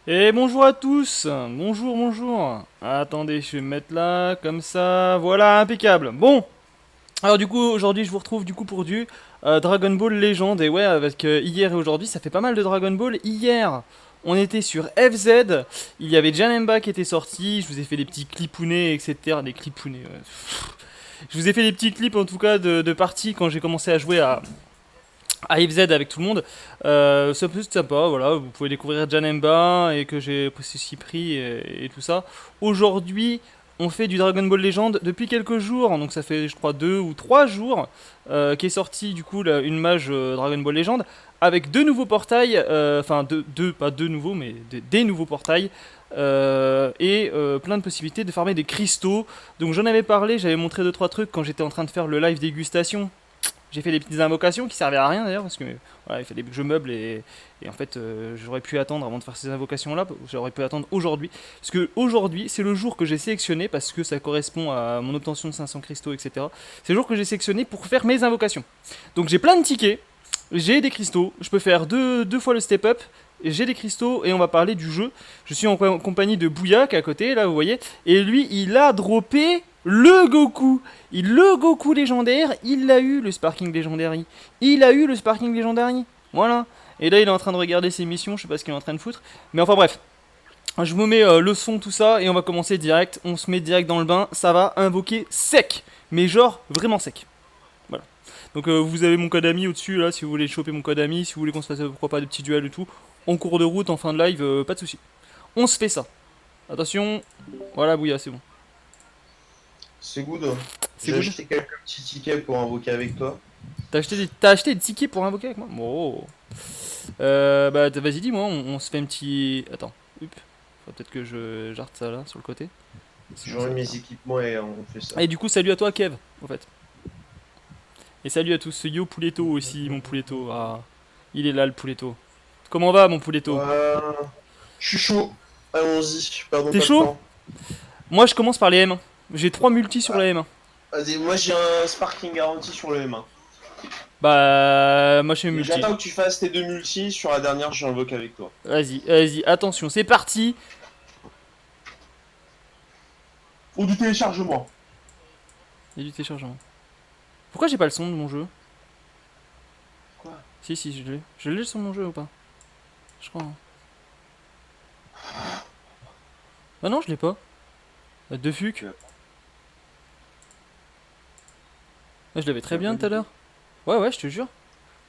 Et bonjour à tous. Bonjour, bonjour. Attendez, je vais me mettre là, comme ça. Voilà, impeccable. Bon. Alors du coup, aujourd'hui, je vous retrouve du coup pour du Dragon Ball Legend. Et ouais, avec hier et aujourd'hui, ça fait pas mal de Dragon Ball. Hier, on était sur FZ. Il y avait Janemba qui était sorti. Je vous ai fait des petits clipounets, etc. Des clipounets. Je vous ai fait des petits clips en tout cas de parties quand j'ai commencé à jouer à FZ avec tout le monde. C'est un peu sympa, voilà, vous pouvez découvrir Janemba et que j'ai aussi pris et tout ça. Aujourd'hui, on fait du Dragon Ball Legend depuis quelques jours, donc ça fait je crois 2 ou 3 jours qu'est sorti du coup une mage Dragon Ball Legend avec deux nouveaux portails, enfin pas deux nouveaux mais des nouveaux portails. Plein de possibilités de farmer des cristaux. Donc j'en avais parlé, j'avais montré deux trois trucs quand j'étais en train de faire le live dégustation. J'ai fait des petites invocations qui servaient à rien d'ailleurs parce que voilà, il fallait que je meuble et en fait j'aurais pu attendre avant de faire ces invocations là, j'aurais pu attendre aujourd'hui. Parce que aujourd'hui c'est le jour que j'ai sélectionné parce que ça correspond à mon obtention de 500 cristaux etc. C'est le jour que j'ai sélectionné pour faire mes invocations. Donc j'ai plein de tickets, j'ai des cristaux, je peux faire deux fois le step up. J'ai des cristaux et on va parler du jeu. Je suis en compagnie de Bouyak à côté, là vous voyez. Et lui, il a droppé le Goku. Le Goku légendaire, il l'a eu, le Sparking Legendary. Il a eu le Sparking Legendary. Voilà. Et là, il est en train de regarder ses missions, je sais pas ce qu'il est en train de foutre. Mais enfin bref, je vous mets le son, tout ça, et on va commencer direct. On se met direct dans le bain, ça va invoquer sec. Mais genre, vraiment sec. Voilà. Donc vous avez mon code ami au-dessus, là, si vous voulez choper mon code ami, si vous voulez qu'on se fasse, pourquoi pas, des petits duels et tout. En cours de route, en fin de live, pas de soucis. On se fait ça. Attention. Voilà, Bouya, c'est bon. C'est good. C'est J'ai good. acheté quelques petits tickets pour invoquer avec toi. T'as acheté des tickets pour invoquer avec moi. Bon. Bah vas-y dis-moi, on se fait un petit... Attends, Hup. Faut peut-être que je jarte ça là, sur le côté. Sinon Je ça remets va faire... mes équipements et on fait ça. Et du coup, salut à toi Kev, en fait. Et salut à tous, ce Yo Pouletto aussi, mon Pouletto. Ah, il est là le Pouletto. Comment va mon Pouletto? Voilà. Je suis chaud. Allons-y. Perdons T'es pas de chaud? temps. Moi je commence par les M1. J'ai 3 multis sur Ah, la M1. vas-y, moi j'ai un sparking garanti sur le M1. Bah, moi je suis Mais multi. j'attends que tu fasses tes deux multis. Sur la dernière, j'invoque avec toi. Vas-y, vas-y, attention, c'est parti. Ou du téléchargement. Il y a du téléchargement. Pourquoi j'ai pas le son de mon jeu? Quoi? Si, si, je l'ai. Je l'ai le son de mon jeu ou pas? Je crois. Hein. Ah non, je l'ai pas. De fuc. Tu l'as Ah, je l'avais tu très l'as pas bien tout du à tout? l'heure. Ouais, ouais, je te jure.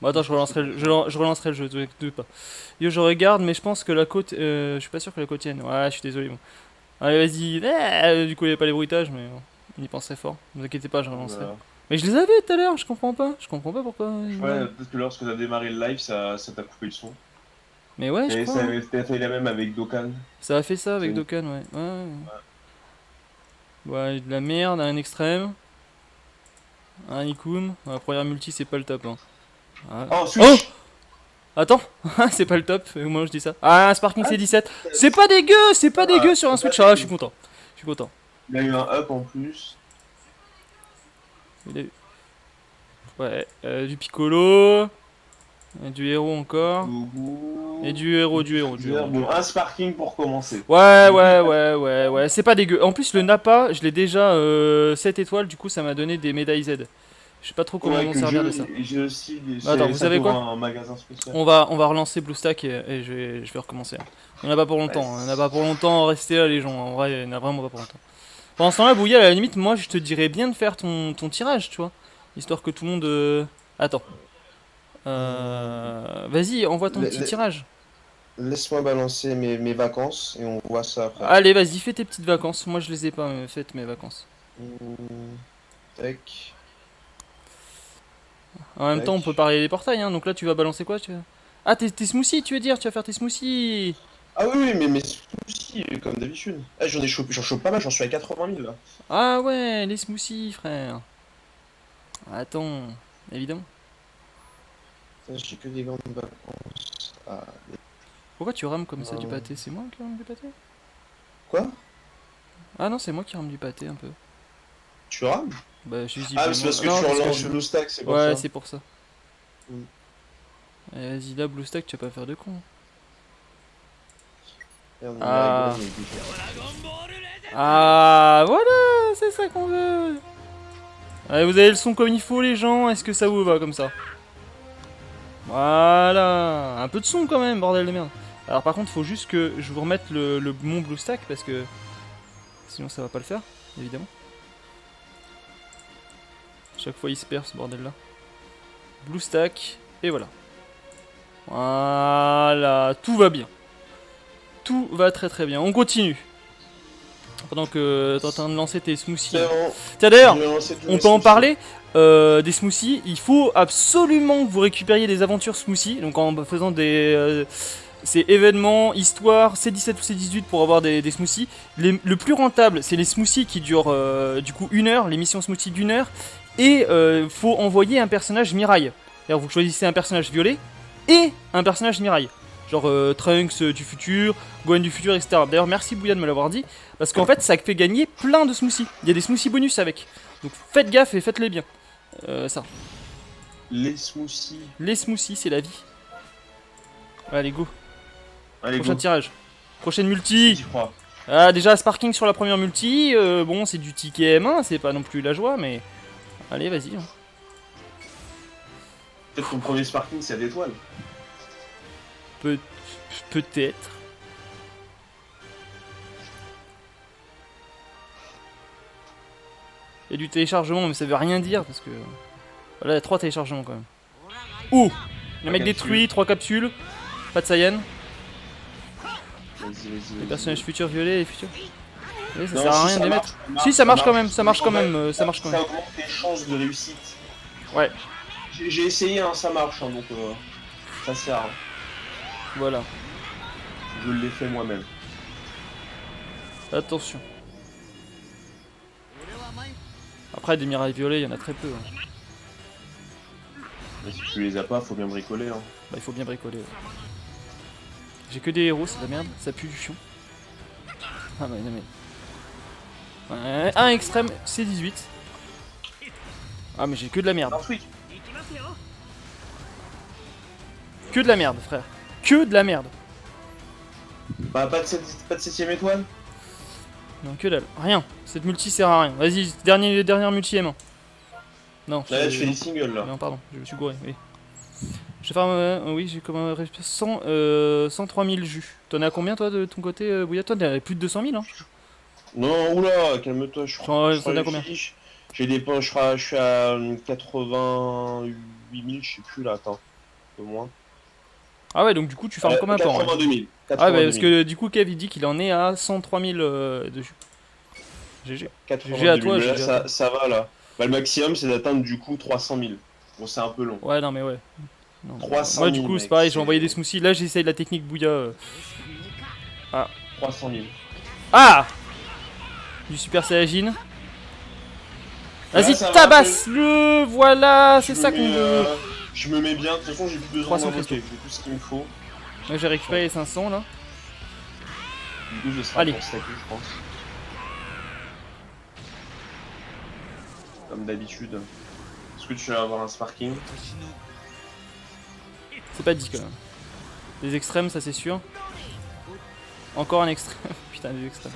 Bon, attends, Je pense que tu l'as. je relancerai le jeu, te pas. Yo, je regarde, mais je pense que la côte. Je suis pas sûr que la côte tienne. Ouais, je suis désolé. Bon. Allez, vas-y. Du coup, il n'y a pas les bruitages, mais bon, on y penserait fort. Ne vous inquiétez pas, je relancerai. Voilà. Mais je les avais tout à l'heure, je comprends pas. Je comprends pas pourquoi. Ouais, peut-être que lorsque t'as démarré le live, ça t'a coupé le son. Mais ouais, je Et crois. ça Hein. avait fait la même avec Dokkan. Ça a fait ça avec C'est- Dokkan, ouais. Ouais, de la merde à un extrême. Un Ikoum. La première multi, c'est pas le top. Hein. Ah. Oh, Oh! switch! Attends, c'est pas le top, au moment où je dis ça. Ah, un Sparking Ah, C17. C'est pas dégueu, c'est pas dégueu ah, sur un c'est pas Switch. Ah, je suis dégueu. content. Je suis content. Il a eu un up en plus. Il a eu- Ouais, du Piccolo, du héros encore. Et Gougou, du héros, du du héros, du héros, freezer. du Bon, héros. un sparking pour commencer. Ouais, Du coup, il ouais, a pas ouais, ouais, ouais. C'est pas dégueu. En plus, le Nappa, je l'ai déjà 7 étoiles, du coup, ça m'a donné des médailles Z. Je sais pas trop comment ouais, m'en que servir de ça. j'ai aussi. Bah, attends, vous Ça savez t'ouvre quoi? un magasin spécial. On va relancer BlueStack et je vais recommencer. Hein. On en a pas pour longtemps. Hein. On en a pas pour Vas-y. longtemps, restez là, les gens. En vrai, on en a vraiment pas pour longtemps. Pendant ce temps-là, Bouya, à la limite, moi, je te dirais bien de faire ton tirage, tu vois. Histoire que tout le monde... Attends. Vas-y, envoie ton petit tirage. Laisse-moi balancer mes vacances et on voit ça après. Allez, vas-y, fais tes petites vacances. Moi, je les ai pas faites, mes vacances. Tac, En même temps, on peut tac. parler des portails, hein. Donc là, tu vas balancer quoi Ah, tes smoothies, tu veux dire? Tu vas faire tes smoothies. Ah oui, oui, mais mes soucis, comme d'habitude. Ah, j'en chope pas mal, j'en suis à 80 000 là. Ah ouais, les smoothies, frère. Attends, évidemment. Putain, j'ai que des grandes vacances. Ah, Pourquoi tu rames comme ça du euh, pâté? C'est moi qui rame du pâté? quoi? Ah non, c'est moi qui rame du pâté un peu. Tu rames? Bah, Ah, mais c'est visiblement. parce que Non, tu parce que relances je. BlueStack, c'est pour Ouais, ça. c'est pour ça. Mm. Vas-y, là, BlueStack, tu vas pas faire de con. Merde, Ah. il y a des- Ah, voilà, c'est ça qu'on veut. Allez, vous avez le son comme il faut, les gens. Est-ce que ça vous va comme ça? Voilà, un peu de son quand même, bordel de merde. Alors par contre, faut juste que je vous remette mon BlueStack parce que sinon ça va pas le faire, évidemment. Chaque fois il se perd ce bordel là. BlueStack, et voilà. Voilà, tout va bien. Tout va très très bien. On continue. Pendant que t'es en train de lancer tes smoothies. C'est bon, Tiens d'ailleurs, je vais lancer tous on mes peut en smoothies. parler des smoothies. Il faut absolument que vous récupériez des aventures smoothies. Donc en faisant des c'est événements, histoire, C17 ou C18 pour avoir des smoothies. Le plus rentable, c'est les smoothies qui durent du coup 1 heure, les missions smoothies d'1 heure. Et faut envoyer un personnage Miraille. C'est-à-dire vous choisissez un personnage violet et un personnage Miraille. Genre Trunks du futur, Gohan du futur, etc. D'ailleurs merci Bouya de me l'avoir dit. Parce qu'en fait ça fait gagner plein de smoothies. Il y a des smoothies bonus avec. Donc faites gaffe et faites-les bien. Ça. Les smoothies. Les smoothies c'est la vie. Allez go. Allez, Prochain go. tirage. Prochaine multi. J'y crois. Ah, déjà Sparking sur la première multi. Bon c'est du ticket M1, c'est pas non plus la joie mais... Allez vas-y. Peut-être ton premier sparking, c'est à d'étoiles. Peut-être. Il y a du téléchargement mais ça veut rien dire parce que... Voilà, il y a 3 téléchargements quand même. Ouh. Le mec détruit, 3 capsules. Pas de Saiyan. Vas-y, vas-y, Les vas-y. personnages futurs violets et futurs. Oui, ça Non, sert à si, rien de les marche, mettre. Si ça marche quand même, ça marche quand Ouais, même, ça marche quand même. Ça augmente tes chances de réussite. Ouais, J'ai essayé, hein, ça marche, hein, donc ça sert. Hein. voilà. Je l'ai fait moi-même. Attention. Après des Mirai violets, il y en a très peu. Hein. Mais si tu les as pas, faut bien bricoler. Hein. Bah il faut bien bricoler. Ouais. J'ai que des héros, c'est de la merde, ça pue du fion. Ah mais non mais... Ouais, un extrême, C18. Ah mais j'ai que de la merde. Un truc. Que de la merde frère. Que de la merde. Bah, pas de 7ème étoile. Non que dalle. Rien. Cette multi sert à rien. Vas-y, dernière multi M1. Non. Là, je fais des singles là. Non pardon, je me suis gouré, oui. Je vais faire oui, j'ai comme un 103 000 jus. T'en as combien toi de ton côté, Bouya? Toi t'as plus de 200 000 hein. Non, oula, calme-toi, je crois. T'en as combien? J'ai des points, je suis à 88 000, je sais plus là, attends. Un peu moins. Ah ouais, donc du coup tu farmes comme un porc. 82 000. Ah bah parce que du coup Kev il dit qu'il en est à 103 000 de jus. GG. 82 GG à 000, toi, mais là, GG à toi. ça va là. Bah, le maximum c'est d'atteindre du coup 300 000. Bon, c'est un peu long. Ouais non mais ouais. Non, 300 ouais 000, du coup c'est mec, pareil, j'ai c'est- envoyé des smoothies. Là j'essaye la technique Bouya. 300 000. Ah du Super Saiyajin. Vas-y Là, ça va, tabasse-le. Voilà, c'est ça qu'on veut. Je me mets bien, de toute façon j'ai plus besoin 300 d'invoquer, cristaux. j'ai tout ce qu'il me faut. Moi j'ai récupéré les 500 là. Du coup je serai Allez. pour stacker je pense. Comme d'habitude. Est-ce que tu vas avoir un sparking? C'est pas dit quand même. Des extrêmes ça c'est sûr. Encore un extrême. Putain des extrêmes.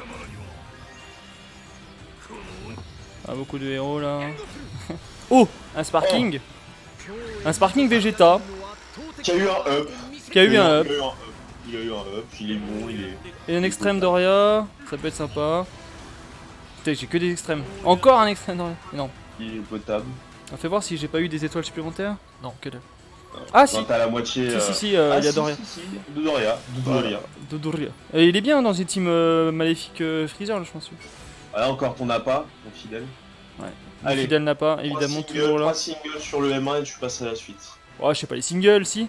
Ah, beaucoup de héros là. Oh un sparking. Un sparking Vegeta. Qui a eu un up. Qui a eu un up. Il a eu un up, il est bon, il est... Et un extrême Doria. Ça peut être sympa. Putain j'ai que des extrêmes. Encore un extrême Doria. Non. Il est potable. On fait voir si j'ai pas eu des étoiles supplémentaires. Non que dalle. Ah si. Non, t'as la moitié... Si, il y ah, a si, Doria. si, de Doria. De Doria. De Doria. Et il est bien dans une team maléfique Freezer, je pense. Ah, là encore ton appât, mon fidèle. Ouais. Allez. Fidel n'a pas, évidemment, toujours là. 3 singles sur le M1 et tu passes à la suite. Ouais, je sais pas, les singles, si.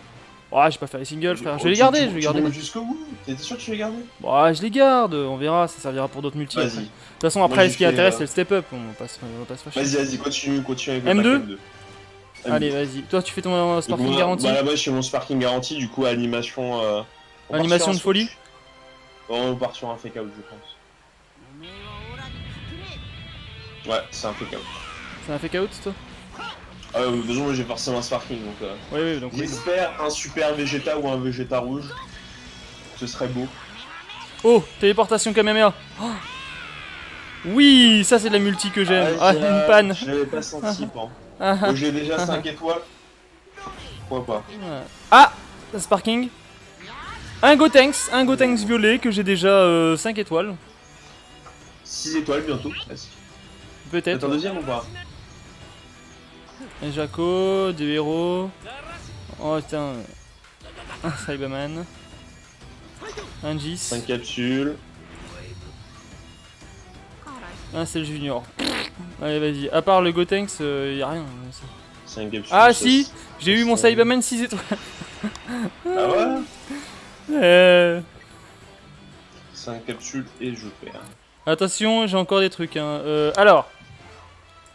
Ouais, je vais pas faire les singles, frère. Je vais les garder, je vais les garder. Tu jusqu'au bout. T'es sûr que tu les garder? Ouais, je les garde, on verra, ça servira pour d'autres multis. après. Vas-y. De toute façon, Moi, après, j'ai ce qui fait, intéresse, c'est le step up. On va pas se fâcher. Vas-y, continue avec le M2? pack M2. Allez, vas-y. Toi, tu fais ton sparking moi, garanti. Bah là, moi, je fais mon sparking garanti, du coup, animation. On part Animation sur un de folie. switch. Non, on part sur un fake out, je pense. Ouais, c'est un fake out. C'est un fake out, toi? Ah, de toute façon, moi j'ai forcément un sparking donc. Oui, donc oui. J'espère un super Vegeta ou un Vegeta rouge. Ce serait beau. Oh, téléportation Kamehameha. Oh. Oui, ça c'est de la multi que j'aime. Ah, une panne. Je l'avais pas senti, bon. Ah, Bon, j'ai déjà 5 étoiles. Pourquoi pas? ah, Sparking. Un Gotenks violet que j'ai déjà 5 étoiles. 6 étoiles bientôt, presque. Peut-être. T'es en deuxième ou pas? Un Jaco, des héros. Oh putain. Un Cyberman. Un Gis. 5 capsules. Un c'est le Junior. Allez, vas-y. À part le Gotenks, y'a rien. 5 capsules. Ah si, j'ai eu mon Cyberman 6 étoiles. Ah ouais? 5 capsules et je perds. Attention, j'ai encore des trucs. Hein. Alors,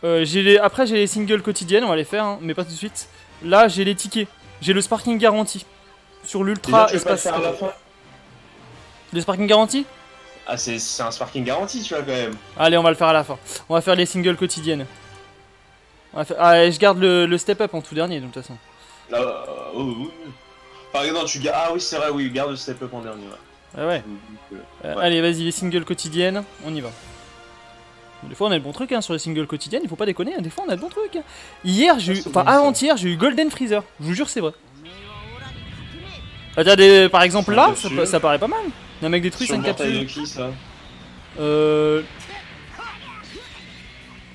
après j'ai les singles quotidiennes, on va les faire, hein, mais pas tout de suite. Là, j'ai les tickets. J'ai le Sparking garanti sur l'Ultra Espace. Faire à la fin. Le Sparking garanti? Ah, c'est un Sparking garanti, tu vois, quand même. Allez, on va le faire à la fin. On va faire les singles quotidiennes. Ah, et je garde le step up en tout dernier, de toute façon. Oui. Par exemple, Ah oui, c'est vrai, oui, garde le step up en dernier. Ouais. Ah ouais. Ouais. Allez, vas-y, les singles quotidiennes, on y va. Des fois on a le bon truc hein, sur les singles quotidiennes, il faut pas déconner, hein, des fois on a le bon truc. Hein. Hier, avant-hier, j'ai eu Golden Freezer, je vous jure c'est vrai. Par exemple là, ça paraît pas mal. Un mec détruit 5 capsules. De qui, ça?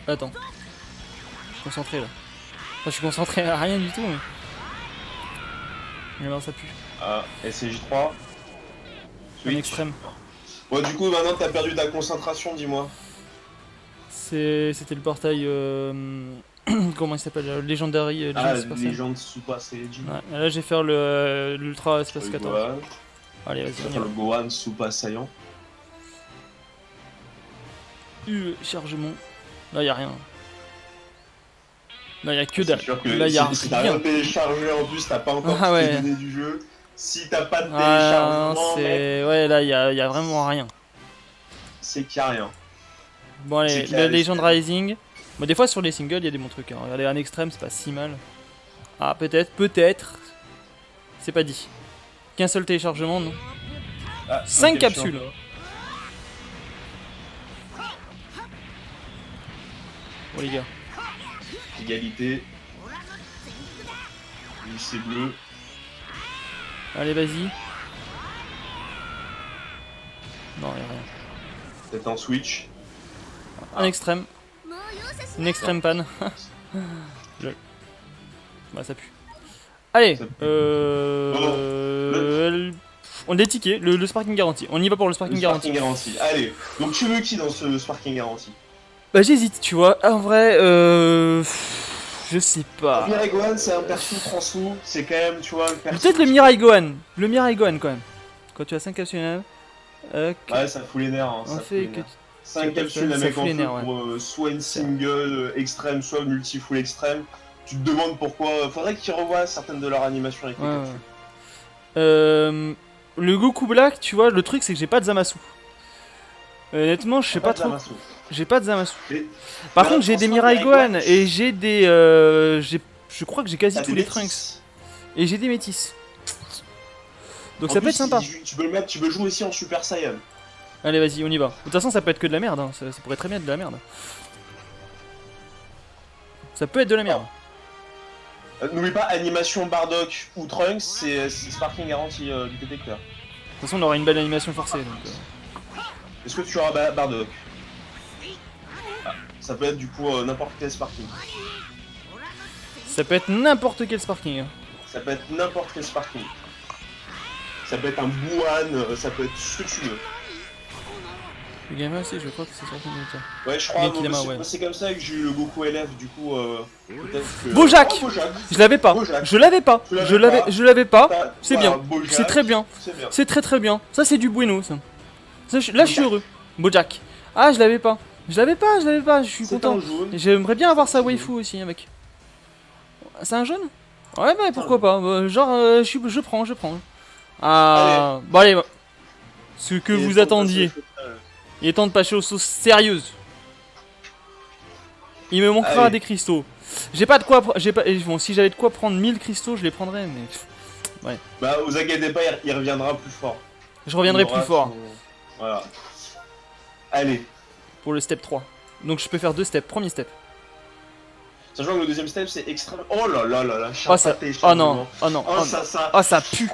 Attends. Je suis concentré là. Enfin, je suis concentré à rien du tout mais... Mais non, ça pue. Ah, SCJ3. Un extrême. Bon, du coup, maintenant t'as perdu ta concentration, dis-moi. C'était le portail... Comment il s'appelle? Legendary Legend Super Saiyan. Ouais, là j'ai fait l'Ultra Espace 14. Gohan. Allez, vas-y, on y va. Le Gohan Super Saiyan. Chargement. Là y'a rien. Là y'a que dalle. Là y'a rien. Si t'as rien téléchargé en plus, t'as pas encore toutes les données du jeu. Si t'as pas de téléchargement, ouais, là y'a vraiment rien. C'est qu'il y a rien. Bon allez, le Legend Rising. Bon, des fois sur les singles, il y a des bons trucs. Hein. Regardez, un extrême, c'est pas si mal. Ah, peut-être. C'est pas dit. Qu'un seul téléchargement, non. 5 capsules. Oh les gars. Égalité. Lycée bleu. Allez, vas-y. Non, y'a rien. Peut-être un switch. Un extrême. Une extrême panne. Bah ça pue. Allez, on a des tickets, le Sparking garanti. On y va pour le Sparking garanti. Allez, donc tu veux qui dans ce Sparking garanti? Bah j'hésite, tu vois. En vrai, je sais pas. Mirai Gohan, c'est un perso transfou. C'est quand même, tu vois, le perso. Peut-être le Mirai Gohan. Le Mirai Gohan quand même. Quand tu as 5 capsules. Ouais, ça fout les nerfs. Hein, on fait que 5 capsules, la mec en feu pour soit une single extrême, soit multi full extrême. Tu te demandes pourquoi. Faudrait qu'ils revoient certaines de leurs animations avec les capsules. Le Goku Black, tu vois, le truc c'est que j'ai pas de Zamasu. Honnêtement, je sais pas trop. J'ai pas de Zamasu. Par contre, j'ai des Mirai Gohan et j'ai des. Je crois que j'ai quasi tous les Trunks. Et j'ai des métis. Donc ça peut être sympa. Tu peux le mettre, tu peux jouer aussi en Super Saiyan. Allez, vas-y, on y va. De toute façon, ça peut être que de la merde. Hein. Ça pourrait très bien être de la merde. Ça peut être de la merde. N'oublie pas, animation Bardock ou Trunks, c'est Sparking garanti du détecteur. De toute façon, on aura une belle animation forcée. Donc, Est-ce que tu auras Bardock? Ça peut être du coup n'importe quel Sparking. Ça peut être n'importe quel Sparking. Hein. Ça peut être n'importe quel Sparking. Ça peut être un Bouhan, ça peut être ce que tu veux. Le gamin aussi, je crois que c'est Sparking Ultra. Ouais, je crois. C'est comme ça que j'ai eu le Goku LF, du coup. Peut-être que. Bojack, je l'avais pas. Je l'avais pas. Je l'avais pas. C'est bien. C'est très bien. C'est très bien. Ça, c'est du bueno, ça. Là, je suis heureux. Bojack. Ah, je l'avais pas. Je l'avais pas. Je suis content. J'aimerais bien avoir sa waifu aussi, mec. C'est un jaune? Ouais, bah pourquoi pas. Genre, je prends. Ah, bon, allez. Ce que vous attendiez. Il est temps de passer aux sauces sérieuses. Il me manquera des cristaux. J'ai pas de quoi. Bon, si j'avais de quoi prendre 1000 cristaux, je les prendrais, mais. Ouais. Bah, vous inquiétez pas, il reviendra plus fort. Je reviendrai plus fort. Voilà. Allez. Pour le step 3. Donc je peux faire 2 steps. Premier step. Sachant que le deuxième step c'est extrême. Oh là là là là. Oh ça. Oh non. Oh non. Oh ça. Oh ça pue.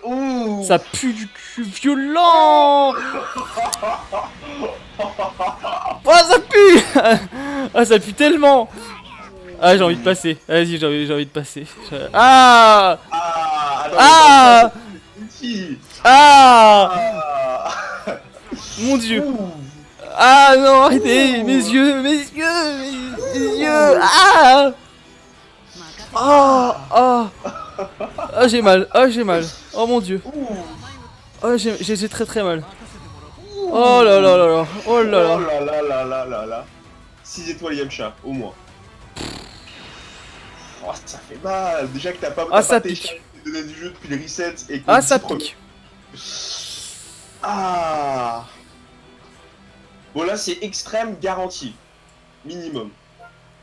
Ouh. Ça pue du cul violent. Oh ça pue. Ah ça pue tellement. Ah j'ai envie de passer. Vas-y j'ai envie de passer. Ah. Ah. Ah. Mon dieu. Ah non arrêtez. Mes yeux. Ah. Oh. Oh. Ah j'ai mal. Oh mon dieu. Oh j'ai très mal. Oh là là là là. Oh là là. Oh là là là là là là. 6 étoiles Yamcha, au moins. Oh ça fait mal. Déjà que t'as pas téléchargé les données du jeu depuis les resets et que ah ça pique. Ah. Bon là c'est extrême garantie. Minimum.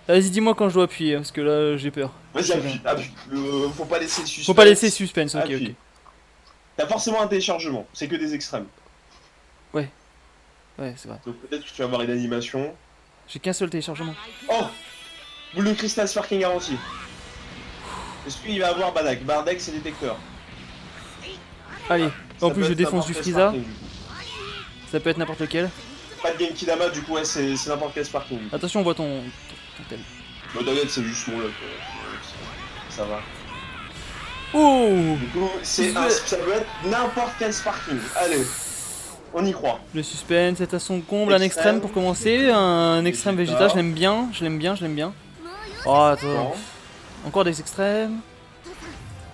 Vas-y dis-moi quand je dois appuyer parce que là j'ai peur. Vas-y appuie. Faut pas laisser suspense. Faut pas laisser suspense, ok appuie. ok. T'as forcément un téléchargement, c'est que des extrêmes. Ouais. Ouais c'est vrai. Donc peut-être que tu vas avoir une animation. J'ai qu'un seul téléchargement. Oh. Boule de cristal sparking garantie. Est-ce qu'il va avoir Bardak? Bardak c'est détecteur. Allez. En plus je défonce du Frieza. Ça peut être n'importe lequel. Pas de Genki Dama, du coup, ouais, c'est n'importe quel sparking. Attention, on voit ton tel. Bah, t'inquiète, c'est juste mon lock. Ça va. Oh. Du coup, ça peut être n'importe quel sparking. Allez, on y croit. Le suspense est à son comble, un extrême pour commencer. Un extrême végétal, je l'aime bien. Oh, attends. Encore des extrêmes.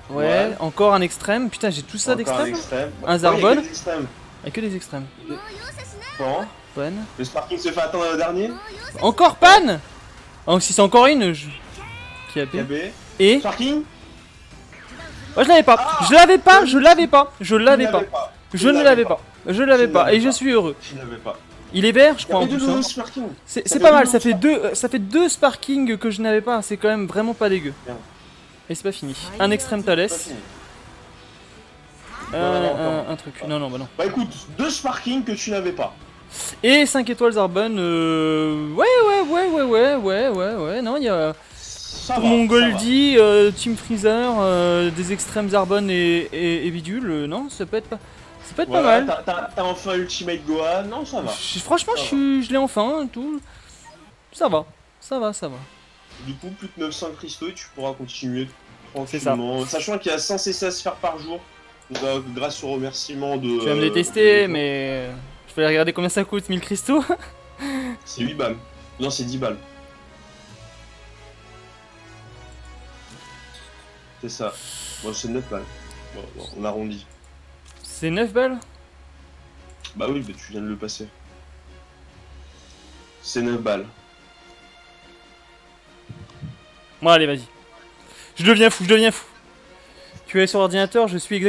Ouais, encore un extrême. Putain, j'ai tout ça d'extrême. Un Zarbon. Il y a que des extrêmes. Bon. Pan. Le sparking se fait attendre le dernier. Encore Pan. Oh, si c'est encore une, qui a B. Et sparking. Oh, je l'avais pas. Je l'avais pas. Je ne l'avais pas. Et je suis heureux. Il est vert, je crois en plus. C'est pas mal. Ça fait deux sparking que je n'avais pas. C'est quand même vraiment pas dégueu. Et c'est pas fini. Un extrême Thalès. Un truc. Non, bah non. Bah écoute, 2 sparking que tu n'avais pas. Et 5 étoiles Zarbon. Ouais. Non, il y a. Pour mon Goldie, Team Freezer, des extrêmes Zarbon et Bidule. Non, ça peut être pas. Ça peut être pas mal. T'as enfin Ultimate Gohan. Non, ça va. Franchement, je l'ai enfin. Tout. Ça va. Du coup, plus de 900 cristaux et tu pourras continuer tranquillement. Sachant qu'il y a 100 CC à se faire par jour. Grâce au remerciement de... Tu vas me les tester, mais... Je vais regarder combien ça coûte, 1000 cristaux. C'est 8 balles. Non, c'est 10 balles. C'est ça. Bon, c'est 9 balles. Bon, on arrondit. C'est 9 balles? Bah oui, mais tu viens de le passer. C'est 9 balles. Bon, allez, vas-y. Je deviens fou. Tu es sur ordinateur, je suis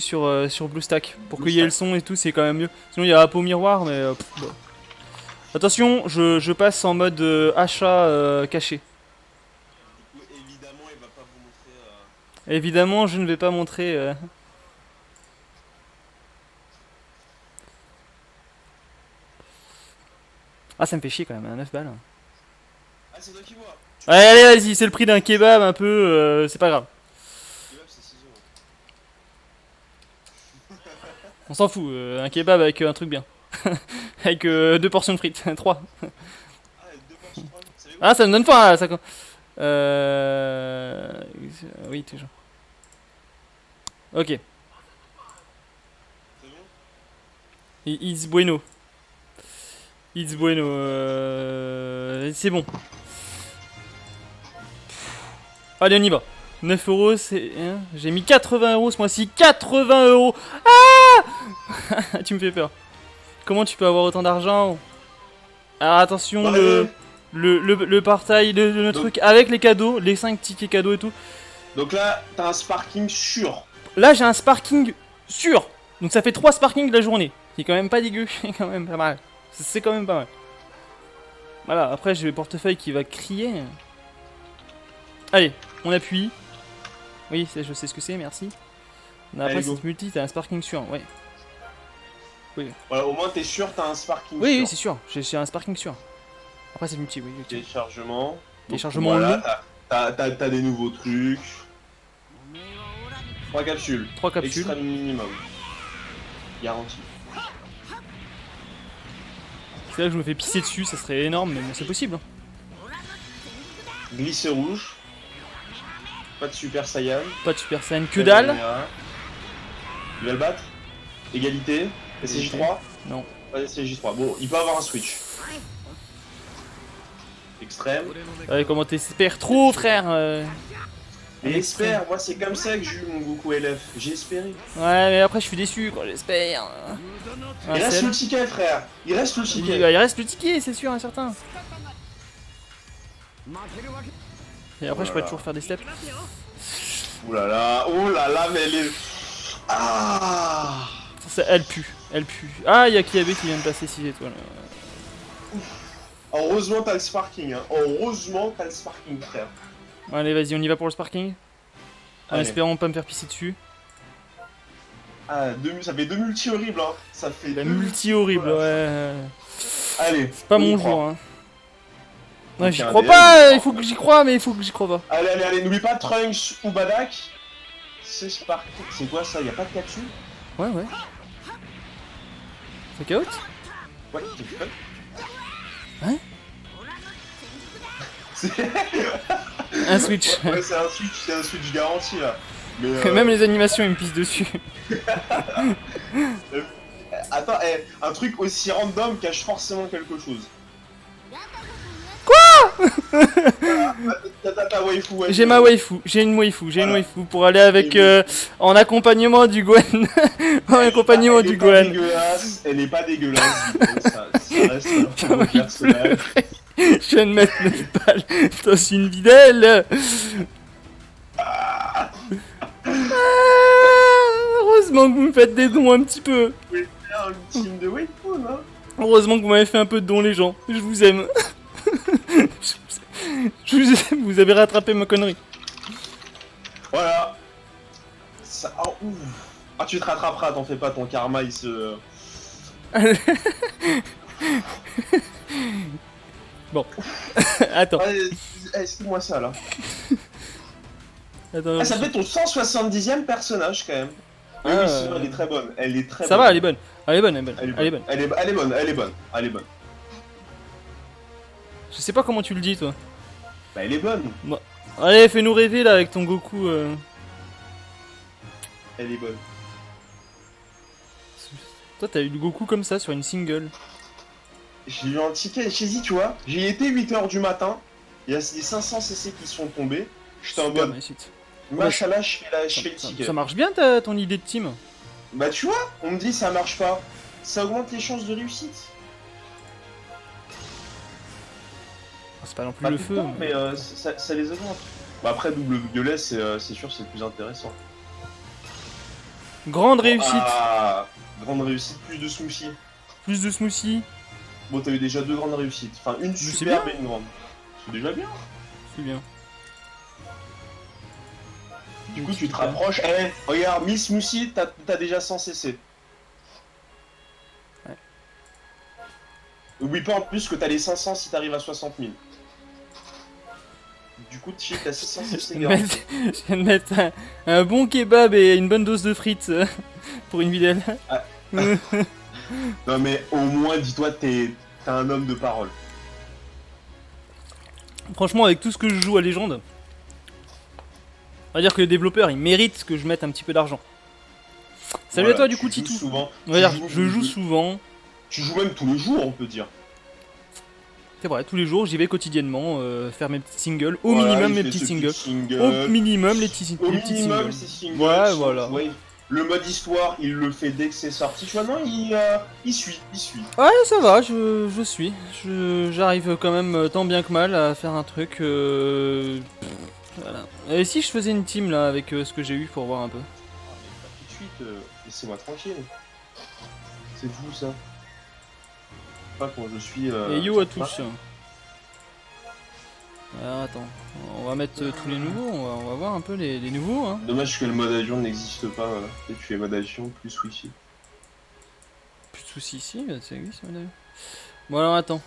sur BlueStack. Pour qu'il y ait le son et tout, c'est quand même mieux. Sinon, il y a Apo Miroir, mais... bon. Attention, je passe en mode achat caché. Évidemment, il va pas vous montrer... Évidemment, je ne vais pas montrer... Ah, ça me fait chier quand même, 9 balles. Ah, c'est toi qui vois. Allez, vas-y, c'est le prix d'un kebab un peu, c'est pas grave. On s'en fout, un kebab avec un truc bien. Avec 2 portions de frites, 3. Ah, ça me donne faim, ça. Oui, toujours. Ok. It's bueno. C'est bon. Allez, on y va. 9 euros, c'est... Hein, j'ai mis 80 euros ce mois-ci. 80 euros. Ah. Tu me fais peur. Comment tu peux avoir autant d'argent? Alors attention, le partail, le truc avec les cadeaux, les 5 tickets cadeaux et tout. Donc là, t'as un sparking sûr. Là, j'ai un sparking sûr. Donc ça fait 3 sparkings de la journée. C'est quand même pas dégueu, c'est quand même pas mal. C'est quand même pas mal. Voilà, après j'ai le portefeuille qui va crier. Allez, on appuie. Oui, je sais ce que c'est, merci. Après, cette multi, t'as un sparking sûr, ouais. Oui. Voilà, au moins t'es sûr, t'as un sparking Oui, sûr. oui, c'est sûr. J'ai un sparking sûr. Après, c'est multi, oui. Téléchargement. Téléchargement long. T'as des nouveaux trucs. 3 capsules. 3 capsules. Extrême minimum. Garanti. C'est là que je me fais pisser dessus, ça serait énorme, mais bon, c'est possible. Glisser rouge. Pas de super saiyan. Pas de super saiyan, que dalle. Il va le battre. Égalité. SCJ3. Non. Pas SCJ3. Bon, il peut avoir un switch. Extrême. Ouais, comment t'espères trop, frère Mais espère, moi c'est comme ça que j'ai eu mon Goku LF. J'ai espéré. Ouais, mais après je suis déçu quand j'espère. Il reste le ticket, frère. Il reste le ticket. Il reste le ticket, c'est sûr, certain. Et après, je pourrais toujours faire des steps. Oh là là, mais elle est... Ah Elle pue, elle pue. Ah, il y a Kiabe qui vient de passer 6 étoiles. Heureusement t'as le sparking, hein. Heureusement t'as le sparking, frère. Allez, vas-y, on y va pour le sparking. En Allez. espérant pas me faire pisser dessus. Ah, ça fait 2 multi horribles, hein. Ça fait La deux multi horrible, voilà. ouais. Allez. C'est pas mon jour, hein. Ouais, j'y crois pas, il faut que j'y croie, mais il faut que j'y crois pas. Allez, n'oublie pas Trunks ou Badak. C'est sparking. C'est quoi ça? Y'a pas de capsule? Ouais. C'est chaos? Ouais, t'es fun. Hein? Un switch. Ouais, c'est un switch garanti là. Mais, Même les animations, ils me pissent dessus. Attends, un truc aussi random cache forcément quelque chose. Quoi? T'as ta waifu, ouais. J'ai ma waifu, j'ai une waifu pour aller avec en accompagnement du Gwen. En accompagnement du Gwen. Elle est pas dégueulasse, ça reste un beau personnage. Je viens de mettre 9 balles dans une videlle. Heureusement que vous me faites des dons un petit peu. Vous pouvez faire une team de waifu, non? Heureusement que vous m'avez fait un peu de dons, les gens. Je vous aime. Je vous aime, vous avez rattrapé ma connerie. Voilà. Ça, oh, ouf. Ah, tu te rattraperas, t'en fais pas, ton karma il se... Bon. Attends. Explique-moi ça là. Attends, Ah, ça fait ton 170e personnage quand même. Oui, oui, c'est vrai, elle est très bonne. Elle est très bonne. Ça va, elle est bonne. Elle est bonne. Je sais pas comment tu le dis, toi. Bah, elle est bonne. Bon. Allez, fais-nous rêver là avec ton Goku. Elle est bonne. Toi, t'as eu le Goku comme ça sur une single. J'ai eu un ticket chez Y, tu vois. J'y étais 8h du matin. Il y a des 500 CC qui sont tombés. J'étais en mode. Machallah, je fais le ticket. Ça marche bien ton idée de team. Bah, tu vois, on me dit ça marche pas. Ça augmente les chances de réussite. C'est pas non plus Pas le tout feu. temps, mais ça les augmente. Bah, après, double violet, c'est sûr, c'est plus intéressant. Grande réussite. Ah, grande réussite, plus de smoothie. Plus de smoothie. Bon, t'as eu déjà 2 grandes réussites. Enfin, une superbe et une grande. C'est déjà bien. C'est bien. Du coup, tu te rapproches. Regarde, Miss Smoothie, t'as déjà 100 CC. Ouais. Oublie pas en plus que t'as les 500 si t'arrives à 60 000. Du coup, tu t'as 600 CC. Je viens de mettre un bon kebab et une bonne dose de frites pour une vidéo. Ah. Non mais au moins, dis-toi, t'es un homme de parole. Franchement, avec tout ce que je joue à Légende, on va dire que les développeurs, ils méritent que je mette un petit peu d'argent. Salut Voilà, à toi du coup, tu joues Titou. souvent. On va dire, je joue souvent. Tu joues même tous les jours, on peut dire. C'est vrai, tous les jours, j'y vais quotidiennement faire mes petits singles. Au Voilà, minimum, il mes fait petits ce singles. single. Au minimum, les petits Au petits minimum, singles. c'est single. Ouais, voilà. Ouais. Le mode histoire, il le fait dès que c'est sorti. Tu vois, non, il suit. Ouais, ça va, je suis. J'arrive quand même tant bien que mal à faire un truc. Voilà. Et si je faisais une team là avec ce que j'ai eu pour voir un peu. Tout de suite, laissez-moi tranquille. C'est fou ça. Pas quand je suis. Et yo à tous. Alors attends, on va mettre tous les nouveaux, on va voir un peu les nouveaux. Hein. Dommage que le mode avion n'existe pas. Voilà. Peut-être que tu fais mode avion plus wifi. Plus souci ici, ça existe, madame. Bon alors attends.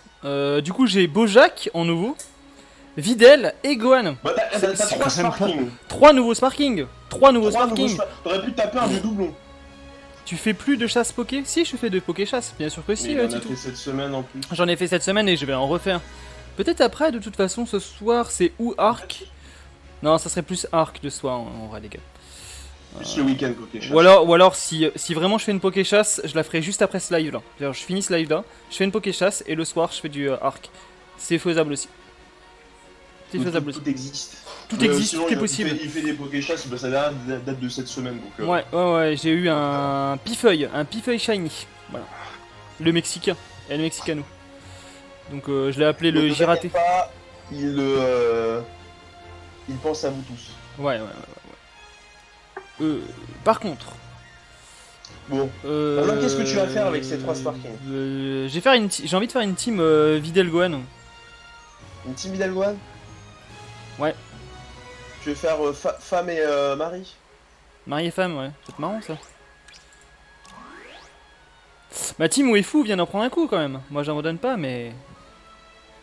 Du coup j'ai Bojack en nouveau, Videl et Gohan. Bah t'as 3 Sparking. 3 nouveaux Sparking. 3 nouveaux Sparking. T'aurais pu taper un de doublon. Tu fais plus de chasse poké? Si, je fais de poké chasse, bien sûr que si. J'en ai fait cette semaine en plus. J'en ai fait cette semaine et je vais en refaire. Peut-être après, de toute façon, ce soir c'est ou Arc. Non, ça serait plus Arc de soir en vrai, les gars. Plus le week-end poké chasse. Ou alors si vraiment je fais une poké chasse, je la ferai juste après ce live là. Je finis ce live là, je fais une poké chasse et le soir je fais du Arc. C'est faisable aussi. C'est faisable aussi. Tout existe. Tout existe, sinon, tout est possible. Il fait des poké chasses, bah, ça date de cette semaine. Donc, Ouais, j'ai eu un pifeuille shiny. Voilà. Le Mexicain, El Mexicano. Donc je l'ai appelé le Giraté. Pas, il pense à vous tous. Ouais. Par contre. Bon. Maintenant, qu'est-ce que tu vas faire avec ces 3 Sparking? J'ai envie de faire une team Videl Gohan. Une team Videl Gohan? Ouais. Tu veux faire femme et mari? Mari et femme, ouais. C'est marrant ça. Ma team Waifu vient d'en prendre un coup quand même. Moi j'abandonne pas, mais.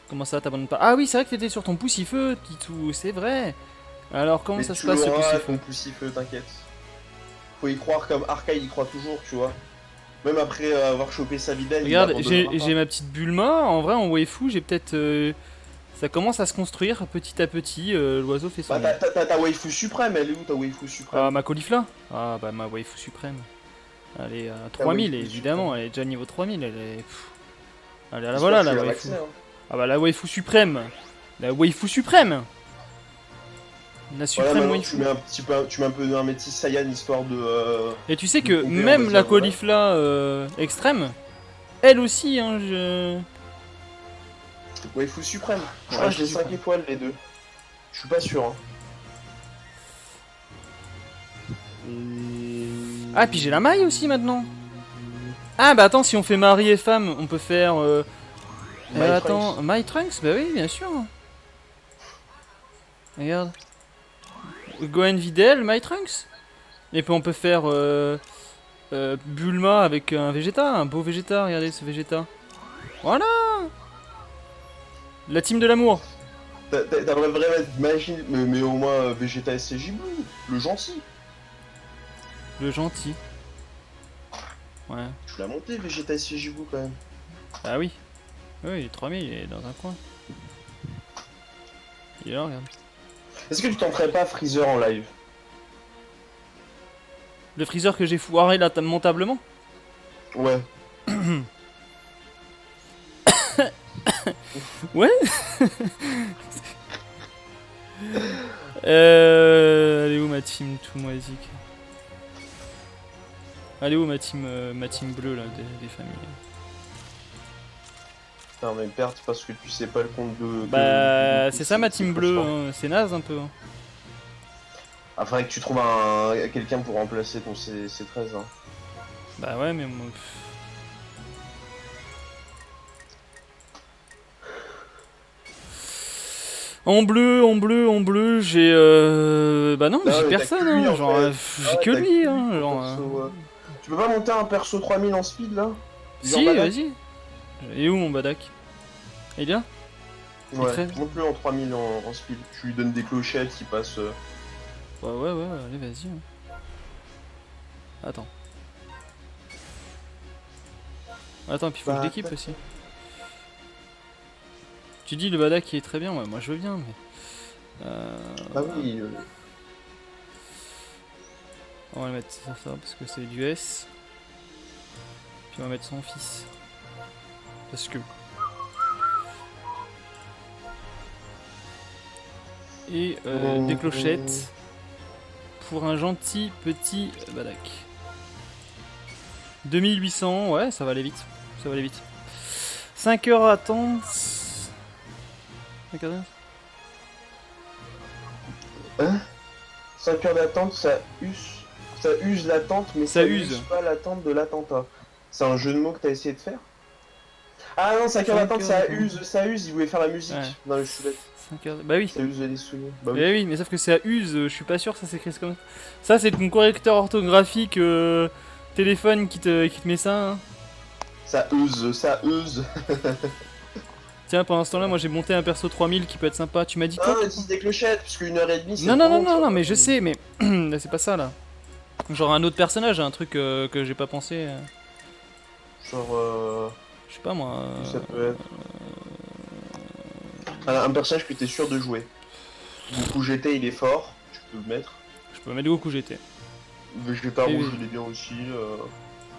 Comment ça t'abandonnes pas? Ah oui, c'est vrai que t'étais sur ton poussifeu, Titou, c'est vrai. Alors comment ça se passe ce poussifeu? Poussifeu, t'inquiète. Faut y croire comme Arkai y croit toujours, tu vois. Même après avoir chopé sa Videl. Regarde, j'ai ma petite Bulma. En vrai, en Waifu, j'ai peut-être. Ça commence à se construire petit à petit. L'oiseau fait son. Bah, t'as ta waifu suprême, elle est où ta waifu suprême? Ah, ma Caulifla. Ah, bah ma waifu suprême. Elle est à 3000, évidemment. Suprême. Elle est déjà niveau 3000. Elle est. Allez, là, voilà la waifu. Ah, bah la waifu suprême. La waifu suprême. La suprême waifu. Tu mets un peu d'un métis Saiyan histoire de. Et tu sais que même la Caulifla extrême, elle aussi, hein, Waifu suprême. Je crois que j'ai 5 étoiles les deux. Je suis pas sûr. Hein. Ah, puis j'ai la maille aussi maintenant. Ah, bah attends, si on fait mari et femme, on peut faire. Attends, My Trunks? Bah oui, bien sûr. Regarde. Gohan Videl, My Trunks. Et puis on peut faire Bulma avec un Vegeta, un beau Vegeta. Regardez ce Vegeta. Voilà. La team de l'amour. T'aimerais vraiment être magie, mais au moins Vegeta SCJ Blue, le gentil. Le gentil. Ouais. Tu l'as monté Vegeta SCJ Blue quand même. Ah oui. Oui, il est 3000, il est dans un coin. Il est là, regarde. Est-ce que tu tenterais pas Freezer en live? Le Freezer que j'ai foiré lamentablement? Ouais. Ouais. Elle est où ma team tout moisique? Elle est où ma team bleue là des familles? Non mais perte parce que tu sais pas le compte de... Bah c'est ça ma team bleue, hein. C'est naze un peu. Hein. Ah faudrait que tu trouves quelqu'un pour remplacer ton C13 hein. Bah ouais mais moi... En bleu, j'ai bah non, j'ai personne, hein, lui, genre, j'ai que lui, hein, genre... Perso, Tu peux pas monter un perso 3000 en speed, là? Si, vas-y. Et où mon Badak? Il est bien? Ouais, monte-le en 3000 en speed. Tu lui donnes des clochettes, il passe... Ouais, allez, vas-y. Attends. Attends, puis faut que je l'équipe aussi. Tu dis le Badak qui est très bien, ouais, moi je veux bien, mais... Ah oui. On va mettre ça parce que c'est du S. Puis on va mettre son fils. Parce que... Et des clochettes pour un gentil petit Badak. 2800, ouais, ça va aller vite. Ça va aller vite. 5 heures à attendre. 5 heures d'attente. Hein 5 heures d'attente, ça use l'attente, mais ça use pas l'attente de l'attentat. C'est un jeu de mots que t'as essayé de faire? Ah non, 5 heures d'attente, ça use, il voulait faire la musique dans le chouette. 5 heures... Bah oui. Ça use les souvenirs. Bah oui. Oui, mais sauf que c'est à use, je suis pas sûr que ça s'écrit comme ça. Ça, c'est ton correcteur orthographique téléphone qui te met ça. Hein. Ça use, ça use. Tiens, pendant ce temps-là, moi j'ai monté un perso 3000 qui peut être sympa. Tu m'as dit quoi? Ah, dis des clochettes, parce qu'une heure et demie, c'est Non, non, trop non, long, non, tu non, vois. mais je sais, mais là, c'est pas ça là. Genre un autre personnage, un truc que j'ai pas pensé. Genre, Je sais pas moi. ça peut être. Un personnage que t'es sûr de jouer. Goku GT, il est fort, tu peux le mettre. Je peux mettre Goku GT. Vegeta Oui, rouge, oui. il est bien aussi.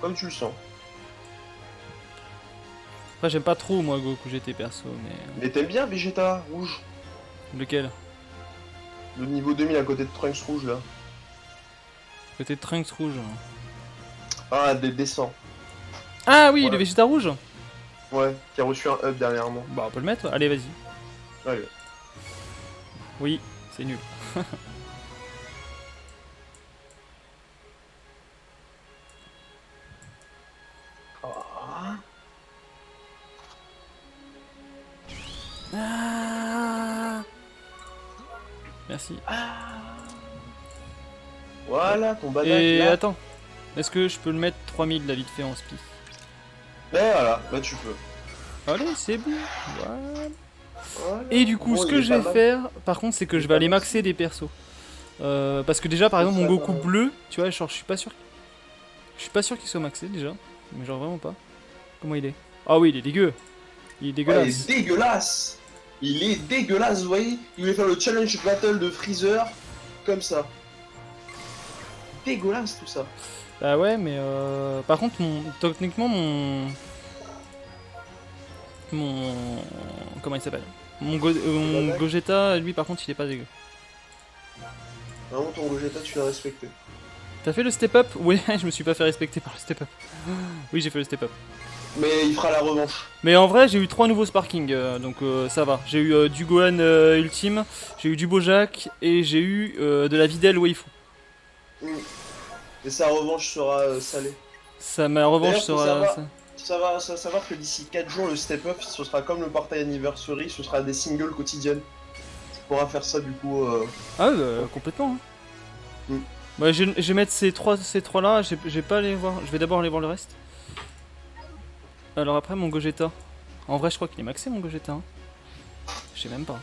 Comme tu le sens. Après, j'aime pas trop moi Goku GT perso, mais. Mais t'aimes bien Vegeta rouge? Lequel? Le niveau 2000 à côté de Trunks rouge là. Côté Trunks rouge. Ah, des descends. Ah oui, Ouais. le Vegeta rouge. Ouais, qui a reçu un up dernièrement. Bah, on peut le mettre. Allez, vas-y. Allez. Oui, c'est nul. Ah. Ah. Merci. Voilà, ton badac Et là. attends, est-ce que je peux le mettre 3000 là vite fait en spi? Et voilà, là tu peux. Allez, c'est bon. Voilà. Voilà. Et du coup, Bon, ce il que est je pas vais mal. faire, par contre, c'est que Il je est vais pas aller mal. maxer des persos. Parce que déjà, par exemple, mon Ça, Goku bah, bleu, tu vois, genre, je suis pas sûr. Je suis pas sûr qu'il soit maxé déjà. Mais genre, vraiment pas. Comment il est? Ah oui, il est dégueu. Il est Ouais, il dégueulasse. est dégueulasse. Il est dégueulasse, vous voyez. Il voulait faire le challenge battle de Freezer comme ça. Dégueulasse tout ça. Bah ouais, mais par contre, techniquement, mon. Comment il s'appelle? Mon Badac. Gogeta, lui, par contre, il est pas dégueu. Vraiment, ton Gogeta, tu l'as respecté. T'as fait le step up? Ouais, je me suis pas fait respecter par le step up. Oui, j'ai fait le step up. Mais il fera la revanche. Mais en vrai, j'ai eu 3 nouveaux sparking, donc ça va. J'ai eu du Gohan Ultime, j'ai eu du Bojack et j'ai eu de la Videl Waifu. Et sa revanche sera salée. Ça, ma revanche D'ailleurs, faut sera. savoir, savoir que d'ici 4 jours, le step up, ce sera comme le party anniversary, ce sera des singles quotidiennes. Tu pourras faire ça du coup. Ah ouais, complètement. Hein. Mm. Ouais, je vais mettre ces trois là, j'ai pas aller voir. Je vais d'abord aller voir le reste. Alors après, mon Gogeta. En vrai, je crois qu'il est maxé, mon Gogeta. Hein. Je sais même pas.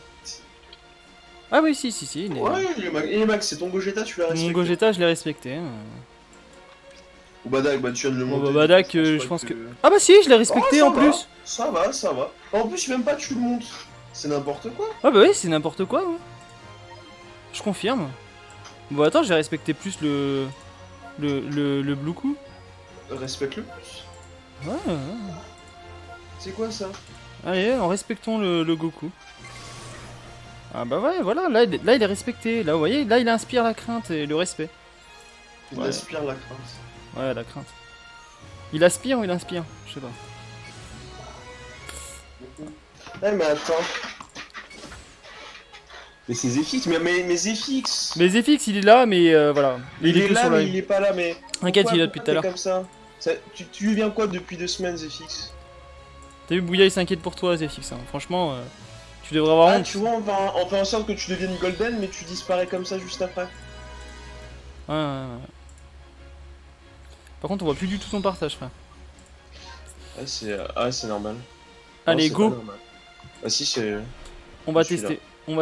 Ah oui, si, il est... Ouais, il est max, c'est ton Gogeta, tu l'as Mon respecté. Gogeta, je l'ai respecté. Hein. Ou Badak, bah tu viens de le Bon, monter. bah, Badak, je pense que... Ah bah si, je l'ai respecté ça en va, plus. Ça va, ça va. En plus, même pas tu le montes. C'est n'importe quoi. Ah bah oui, c'est n'importe quoi. Ouais. Je confirme. Bon, attends, j'ai respecté plus le Blue Coup. Respecte-le plus. Ouais. C'est quoi ça? Allez, en respectons le Goku. Ah bah ouais, voilà, là il est respecté. Là, vous voyez, là il inspire la crainte et le respect. Il Ouais. aspire la crainte. Ouais, la crainte. Il aspire ou il inspire? Je sais pas. Eh mais attends. Mais c'est Zephyx, mais Zephyx. Mais Zephyx, il est là, mais voilà. Il est que là, sur mais live. il est pas là, mais. T'inquiète, Pourquoi- il est là depuis tout à pourquoi l'heure. t'es comme ça, tu lui viens quoi depuis 2 semaines, Zephyx? T'as vu, Bouya, il s'inquiète pour toi, Zephyx. Hein. Franchement, tu devrais avoir Ah, honte. tu vois, on fait en sorte que tu deviennes golden, mais tu disparais comme ça juste après. Ouais. Par contre, on voit plus du tout ton partage, frère. C'est normal. Allez, Non, c'est go. pas normal. Ah si, c'est... On va Je suis tester. On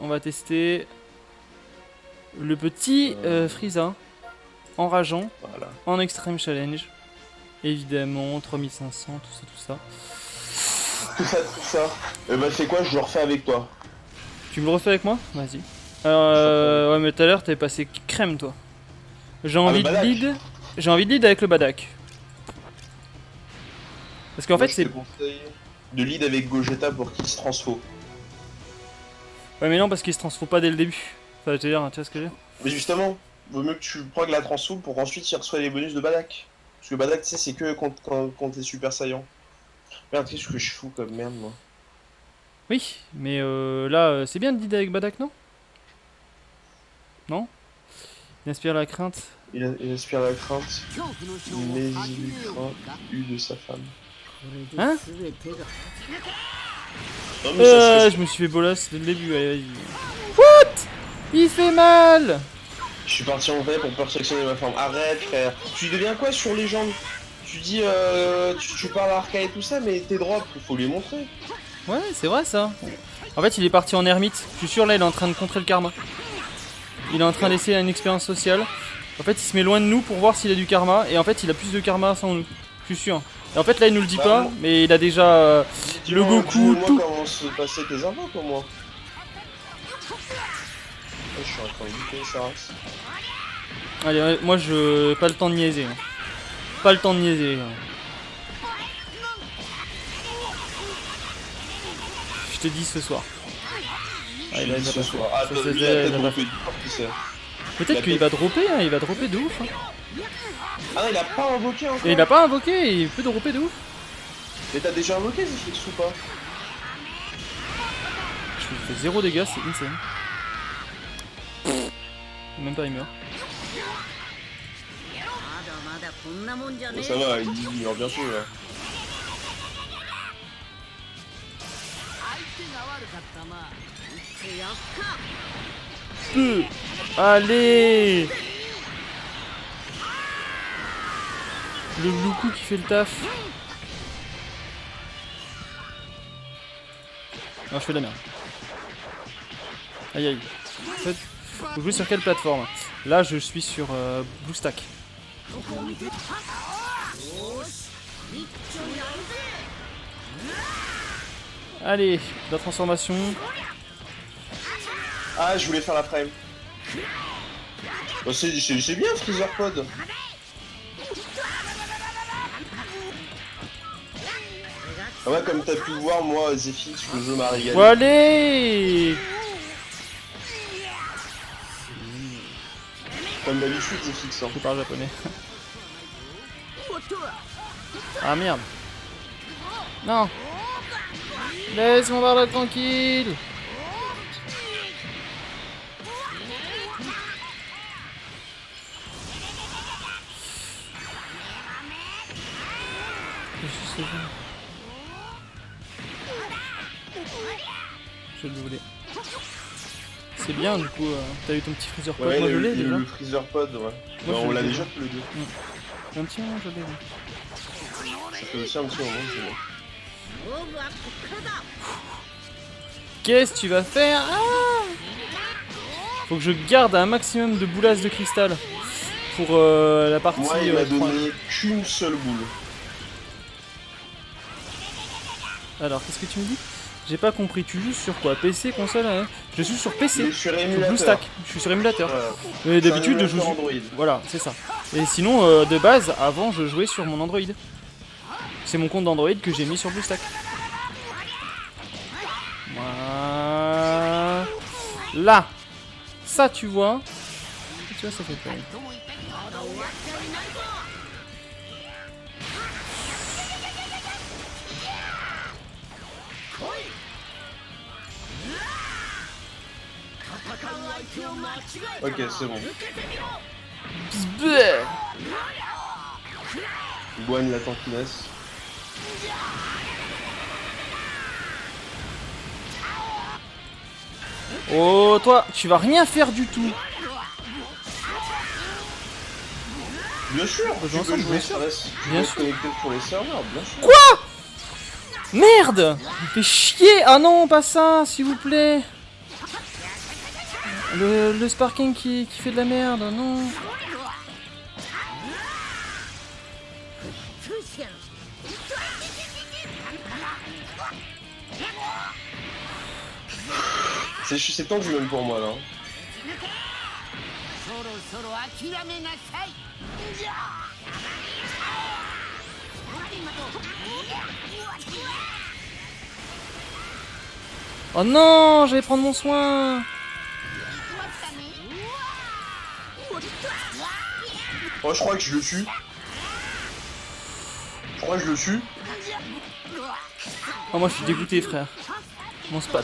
va tester. Le petit Frieza. Enrageant. Voilà. En extreme challenge. Évidemment, 3500, tout ça. Tout ça. Bah c'est quoi, je le refais avec toi. Tu me le refais avec moi? Vas-y. Ouais, mais tout à l'heure, t'avais passé crème, toi. J'ai envie de Badak. lead. J'ai envie de lead avec le Badak. Parce qu'en Moi, fait, je c'est. te conseille de lead avec Gogeta pour qu'il se transfo. Ouais, mais non, parce qu'il se transforme pas dès le début. Enfin, je veux dire, tu vois ce que je veux dire? Mais justement, vaut mieux que tu prends la transfo pour ensuite il reçoit les bonus de Badak. Parce que Badak, tu sais, c'est que quand t'es super saillant. Merde, qu'est-ce que je fous comme merde, moi. Oui, mais là, c'est bien de lead avec Badak, non? Non? Il inspire la crainte. Il aspire la crainte, mais il craint eu de sa femme. Hein? Non, mais ça serait... Je me suis fait bolas dès le début, allez, vas-y. What? Il fait mal! Je suis parti en vrai pour perfectionner ma forme. Arrête, frère. Tu deviens quoi sur les jambes? tu dis, tu parles Arca et tout ça, mais tes drops, il faut lui montrer. Ouais, c'est vrai ça. En fait, il est parti en ermite. Je suis sûr, là, il est en train de contrer le karma. Il est en train d'essayer une expérience sociale. En fait, il se met loin de nous pour voir s'il a du karma. Et en fait, il a plus de karma sans nous. Je suis sûr. Et en fait, là, il nous le dit pas, bon. mais il a déjà le Goku, tout. Comment se passer tes infos pour moi. Je suis en train de buter ça. Allez, ouais, moi, je. Pas le temps de niaiser. Hein. Pas le temps de niaiser. Hein. Je te dis ce soir. Ah, il a ce soir. Ah, peut-être qu'il va dropper, hein, il va dropper de ouf. Hein. Ah non, il a pas invoqué encore. Et il a pas invoqué, il peut dropper de ouf. Mais t'as déjà invoqué Zephyx ou pas? Je lui fais 0 dégâts, c'est insane. Même pas il meurt. Bon, ça va, il meurt bien sûr là. Allez, le Bluku qui fait le taf. Non, je fais de la merde. Aïe aïe. En fait, faut jouer sur quelle plateforme? Là, je suis sur BlueStack. Allez, la transformation. Ah, je voulais faire la frame. Bon, c'est bien Freezer Pod. Ah ouais, comme t'as pu le voir, moi, Zephyx, le jeu m'a régalé. Bon, allez. Comme d'habitude, Zephyx. Hein. Je parle japonais. Ah merde. Non. Laisse-moi voir là tranquille. Je le voulais. C'est bien du coup, t'as eu ton petit freezer pod, Ouais, moi je l'ai déjà. Le Freezer Pod, ouais. Moi, on l'a déjà tous les deux. Un petit moment, je l'ai. Ça fait aussi un petit moment que je l'ai. Qu'est-ce que tu vas faire? Faut que je garde un maximum de boulasses de cristal pour la partie. Moi, il m'a donné qu'une seule boule. Alors, qu'est-ce que tu me dis? J'ai pas compris, tu joues sur quoi? PC, console hein? Je suis sur PC, sur émulateur. BlueStack, je suis sur émulateur. Voilà. Mais d'habitude, je joue sur sur Android. Voilà, c'est ça. Et sinon, de base, avant, je jouais sur mon Android. C'est mon compte d'Android que j'ai mis sur BlueStack. Voilà. Là, ça, tu vois. Tu vois, ça fait peur. Ok, c'est bon. Gohan, il attend qu'il naisse. Oh, toi, tu vas rien faire du tout. Bien sûr, tu peux ensemble, jouer bien sûr. bien sûr. Connecté sur les serveurs, bien sûr. Quoi? Merde! Il fait chier! Ah non, pas ça, s'il vous plaît! Le Sparking qui fait de la merde, non! C'est tendu même pour moi là. Oh non, je vais prendre mon soin. Oh, je crois que je le tue. Je crois que je le tue. Oh, moi je suis dégoûté, frère.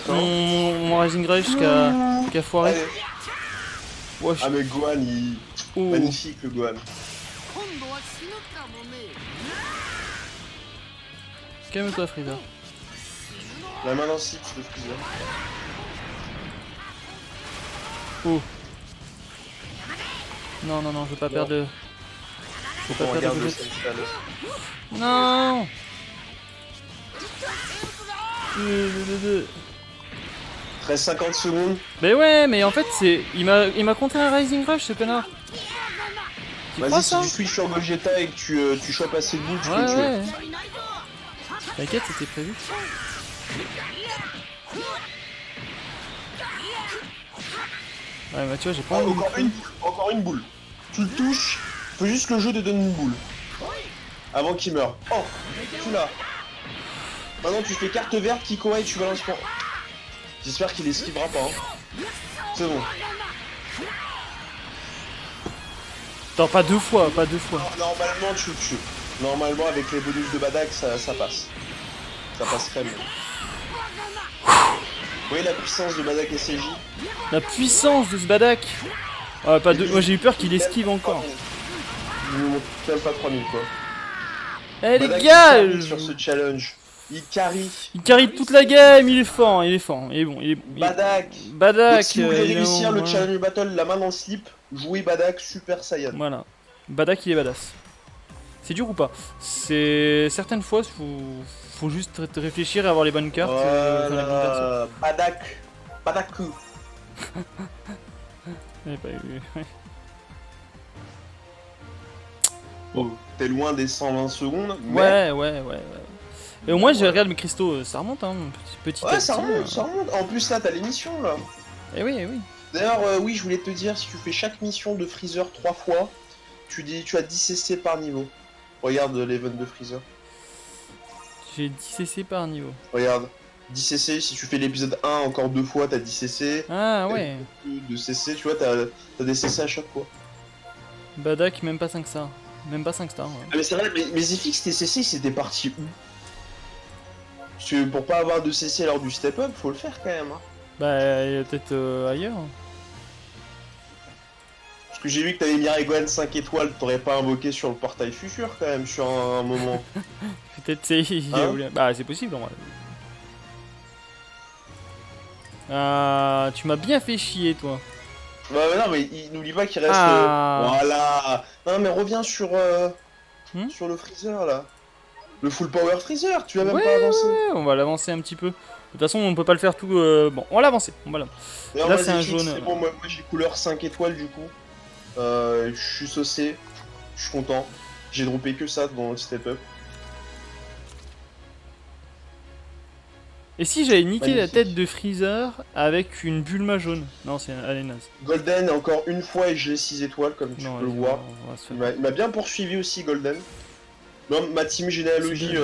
Mon Rising Rage qui a foiré. Ouais, ah, mais Gohan, il. Oh. Magnifique le Gohan. Calme-toi, Freezer. La main dans le site, le Freezer. Oh. Non, non, non, je veux pas perdre de... Faut pas faire de Regarde le gauchette. sale. Non. 13-50 secondes. Mais ouais, mais en fait, c'est. Il m'a contré un Rising Rush, ce connard. Tu crois Vas-y, si ça? tu switches sur Gogeta et que tu chopes assez de boules, tu peux le Ouais, tuer. ouais. T'inquiète, c'était prévu. Ouais, bah tu vois, j'ai pas Ah, envie. encore une boule. Tu le touches, faut juste que le jeu te donne une boule. Avant qu'il meure. Oh, tu l'as. Maintenant tu fais carte verte, Kikoa et tu balances pour... J'espère qu'il esquivera pas. Hein. C'est bon. Attends, pas deux fois, pas deux fois. Normalement tu le tues. Normalement avec les bonus de Badak ça passe. Ça passe crème. Vous voyez la puissance de Badak SCJ? La puissance de ce Badak. Ah, pas deux. Moi j'ai eu peur qu'il esquive encore. Il nous montre même pas 3000 quoi. Eh les Badak, gars, il carry sur ce challenge. Il carry. il carry toute la game, il est fort, il est fort, il est bon, il est. Badak. Badak. Donc, si vous voulez il est réussir le voilà. challenge battle, la main dans le slip, jouez Badak Super Saiyan. Voilà. Badak il est badass. C'est dur ou pas? C'est certaines fois faut juste réfléchir et avoir les bonnes cartes. Faire les bonnes persos. Voilà. Badak. Badaku. Ouais, bah, ouais. Oh, t'es loin des 120 secondes, mais... Ouais. Et au moins, je regarde mes cristaux, ça remonte, hein, petit à Ouais, petit. ça remonte. En plus, là, t'as l'émission, là. Eh oui. D'ailleurs, oui, je voulais te dire, si tu fais chaque mission de Freezer 3 fois, tu as 10 CC par niveau. Regarde l'event de Freezer. J'ai 10 CC par niveau. Regarde. 10 CC, si tu fais l'épisode 1 encore 2 fois, t'as 10 CC. Ah ouais. De CC, tu vois, t'as des CC à chaque fois. Badak, même pas 5 stars. Même pas 5 stars. Ouais. Ah, mais c'est vrai, mais ZFX, tes CC, c'était parti où? Parce que pour pas avoir de CC lors du step up, faut le faire quand même. Hein. Bah, il y a peut-être ailleurs. Parce que j'ai vu que t'avais mis Regohan 5 étoiles, t'aurais pas invoqué sur le portail futur quand même, sur un moment. Peut-être c'est. Hein Bah, c'est possible en vrai. Ah, tu m'as bien fait chier, toi. Bah non, mais n'oublie pas qu'il reste... Ah. Voilà. Non mais reviens sur Hmm sur le freezer là. Le full power freezer, tu l'as même Ouais, pas avancé. ouais, on va l'avancer un petit peu. De toute façon, on peut pas le faire tout. Bon, on va l'avancer. On va l'avancer. D'ailleurs, Là, moi, c'est un ZFX, jaune. c'est bon, moi j'ai couleur 5 étoiles du coup. Je suis saucé, je suis content. J'ai droppé que ça dans le step up. Et si j'avais niqué la Magnifique. tête de Freezer avec une Bulma jaune? Non, c'est Alenas. Golden encore une fois et j'ai 6 étoiles comme tu Non, peux le vas-y, voir. on va se faire. Il m'a bien poursuivi aussi Golden. Non, ma team généalogie, C'est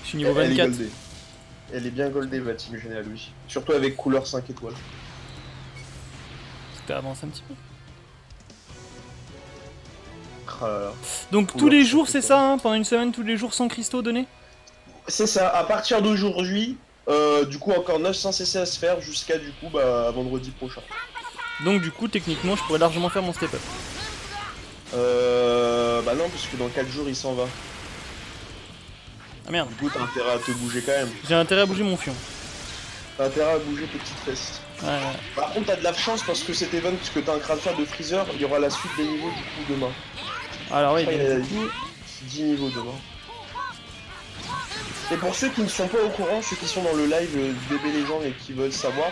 Je suis niveau elle est 24. goldée. Elle est bien goldée ma team généalogie. Surtout avec couleur 5 étoiles. T'as avancé un petit peu. Ah là là. Donc Couleur tous les 5 jours, c'est étoiles. ça, hein, pendant une semaine, tous les jours sans cristaux donnés? C'est ça, à partir d'aujourd'hui, du coup encore 900 CC à se faire jusqu'à du coup bah, vendredi prochain. Donc du coup, techniquement, je pourrais largement faire mon step-up. Bah non, parce que dans 4 jours il s'en va. Ah merde, Du coup t'as intérêt à te bouger quand même. j'ai intérêt à bouger mon fion. T'as intérêt à bouger tes petites fesses. Ouais. Par contre t'as de la chance parce que cet event que t'es en train de faire de Freezer, il y aura la suite des niveaux du coup demain. Alors oui, Je crois qu'il y a donc, du coup, 10 niveaux demain. Et pour ceux qui ne sont pas au courant, ceux qui sont dans le live DB Legend et qui veulent savoir,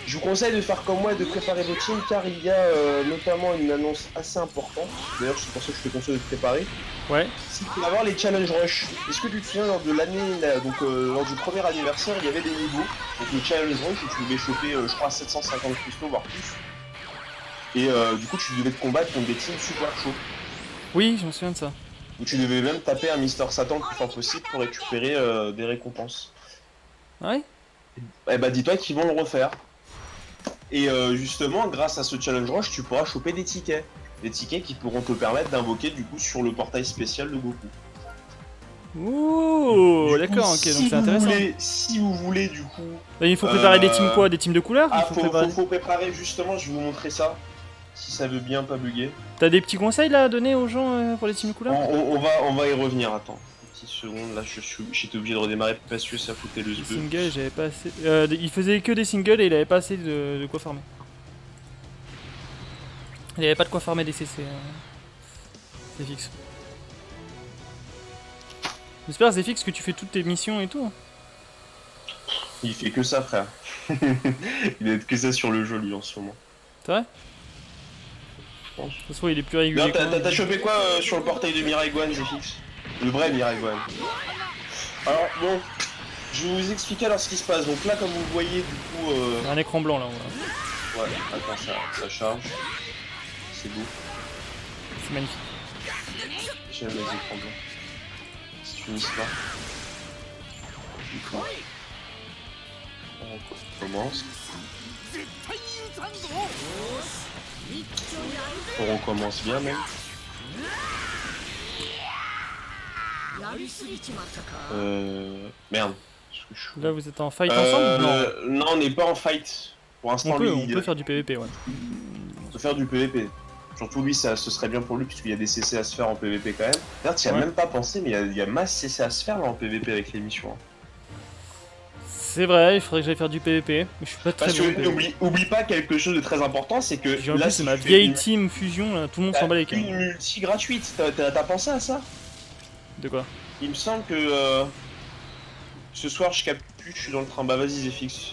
je vous conseille de faire comme moi et de préparer vos teams car il y a notamment une annonce assez importante. D'ailleurs c'est pour ça que je te conseille de te préparer. ouais. C'est qu'il va y avoir les challenge rush. Est-ce que tu te souviens lors de l'année, lors du premier anniversaire, il y avait des niveaux. Donc le challenge rush où tu devais choper je crois 750 cristaux voire plus. Et du coup tu devais te combattre contre des teams super chauds. Oui, je me souviens de ça. Où tu devais même taper un Mister Satan le plus fort possible pour récupérer des récompenses. Ouais. Eh bah dis-toi qu'ils vont le refaire. Et justement, grâce à ce challenge rush, tu pourras choper des tickets. Des tickets qui pourront te permettre d'invoquer du coup sur le portail spécial de Goku. Ouh, Du coup, d'accord, ok, si donc c'est vous intéressant. si vous voulez du coup... Bah, il faut préparer des teams quoi? Des teams de couleurs? Ah, Il faut préparer... faut préparer justement, je vais vous montrer ça. Si ça veut bien pas bugger. T'as des petits conseils là à donner aux gens pour les teams de couleurs? On va y revenir, attends. Une petite seconde, là j'étais obligé de redémarrer parce que ça foutait le Les sbeu. singles, j'avais pas assez... il faisait que des singles et il avait pas assez de quoi farmer. Il avait pas de quoi farmer des CC. C'est fixe. J'espère, Zephyx, que tu fais toutes tes missions et tout. Il fait que ça, frère. Il a que ça sur le jeu, lui, en ce moment. C'est vrai? Je pense. De toute façon, il est plus régulier. T'as chopé quoi sur le portail de Mirai Gohan, Zephyx? Le vrai Mirai Gohan. Alors, bon, je vais vous expliquer alors ce qui se passe. Donc là, comme vous le voyez, du coup... Un écran blanc, là, voilà. Ouais, attends, ça charge. C'est beau. C'est magnifique. J'aime les écrans blancs. C'est une histoire. Du coup, on commence. On recommence bien, même. Merde. Là, vous êtes en fight ensemble? Non, on n'est pas en fight. Pour l'instant, on peut faire du PVP, ouais. On peut faire du PVP. Surtout lui, ce serait bien pour lui, puisqu'il y a des CC à se faire en PVP quand même. D'ailleurs, tu n'y as même pas pensé, mais il y a masse CC à se faire là en PVP avec les missions. Hein. C'est vrai, il faudrait que j'aille faire du PVP, mais je suis pas très bon. Parce que oublie pas quelque chose de très important, c'est que j'ai en plus ma vieille team fusion, là, tout le monde s'en bat les couilles. Une multi gratuite, t'as pensé à ça? De quoi? Il me semble que ce soir je capte plus, je suis dans le train. Bah vas-y Zephyx.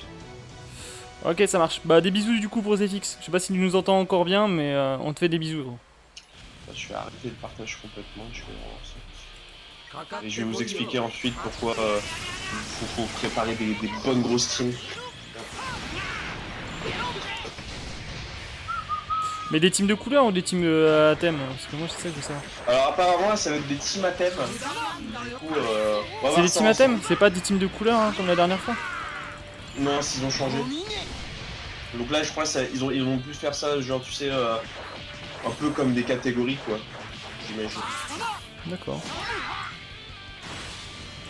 Ok, ça marche. Bah des bisous du coup pour Zephyx. Je sais pas si tu nous entends encore bien, mais on te fait des bisous, gros. Bah, je vais arrêter le partage complètement, je vais relancer. Et je vais vous expliquer ensuite pourquoi faut préparer des bonnes grosses teams. Mais des teams de couleur ou des teams à thème? Parce que moi c'est ça que je veux savoir. Alors apparemment ça va être des teams à thème. Du coup, c'est des teams à thème? C'est pas des teams de couleur hein, comme la dernière fois? Non, ils ont changé. Donc là je crois qu'ils vont plus faire ça, genre tu sais, un peu comme des catégories quoi. J'imagine. D'accord.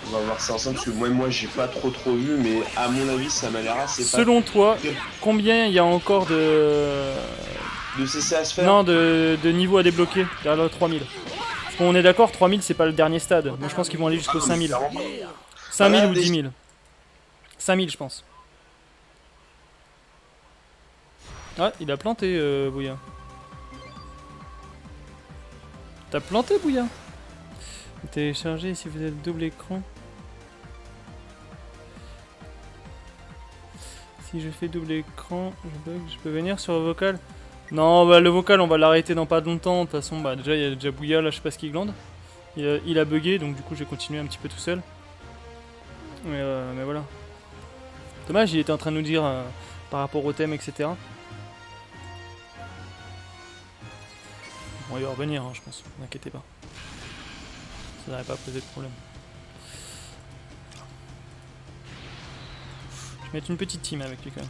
On va voir ça ensemble parce que moi j'ai pas trop vu, mais à mon avis ça m'a l'air assez. Selon toi, combien il y a encore de CC à se faire? Non, de niveau à débloquer vers le 3000. Parce qu'on est d'accord, 3000 c'est pas le dernier stade. Moi je pense qu'ils vont aller jusqu'au 5000. 5000 ou 10 000. 5000 je pense. Ah, il a planté Bouya. T'as planté Bouya? Téléchargez si vous êtes double écran. Si je fais double écran, je bug, je peux venir sur le vocal? Non, bah le vocal on va l'arrêter dans pas longtemps. De toute façon, bah déjà il y a déjà Bouya là, je sais pas ce qu'il glande. Il a bugué donc du coup j'ai continué un petit peu tout seul. Mais voilà. Dommage, il était en train de nous dire par rapport au thème, etc. Bon, il va revenir, hein, je pense, n'inquiétez pas. Ça n'aurait pas posé de problème. Je vais mettre une petite team avec lui quand même.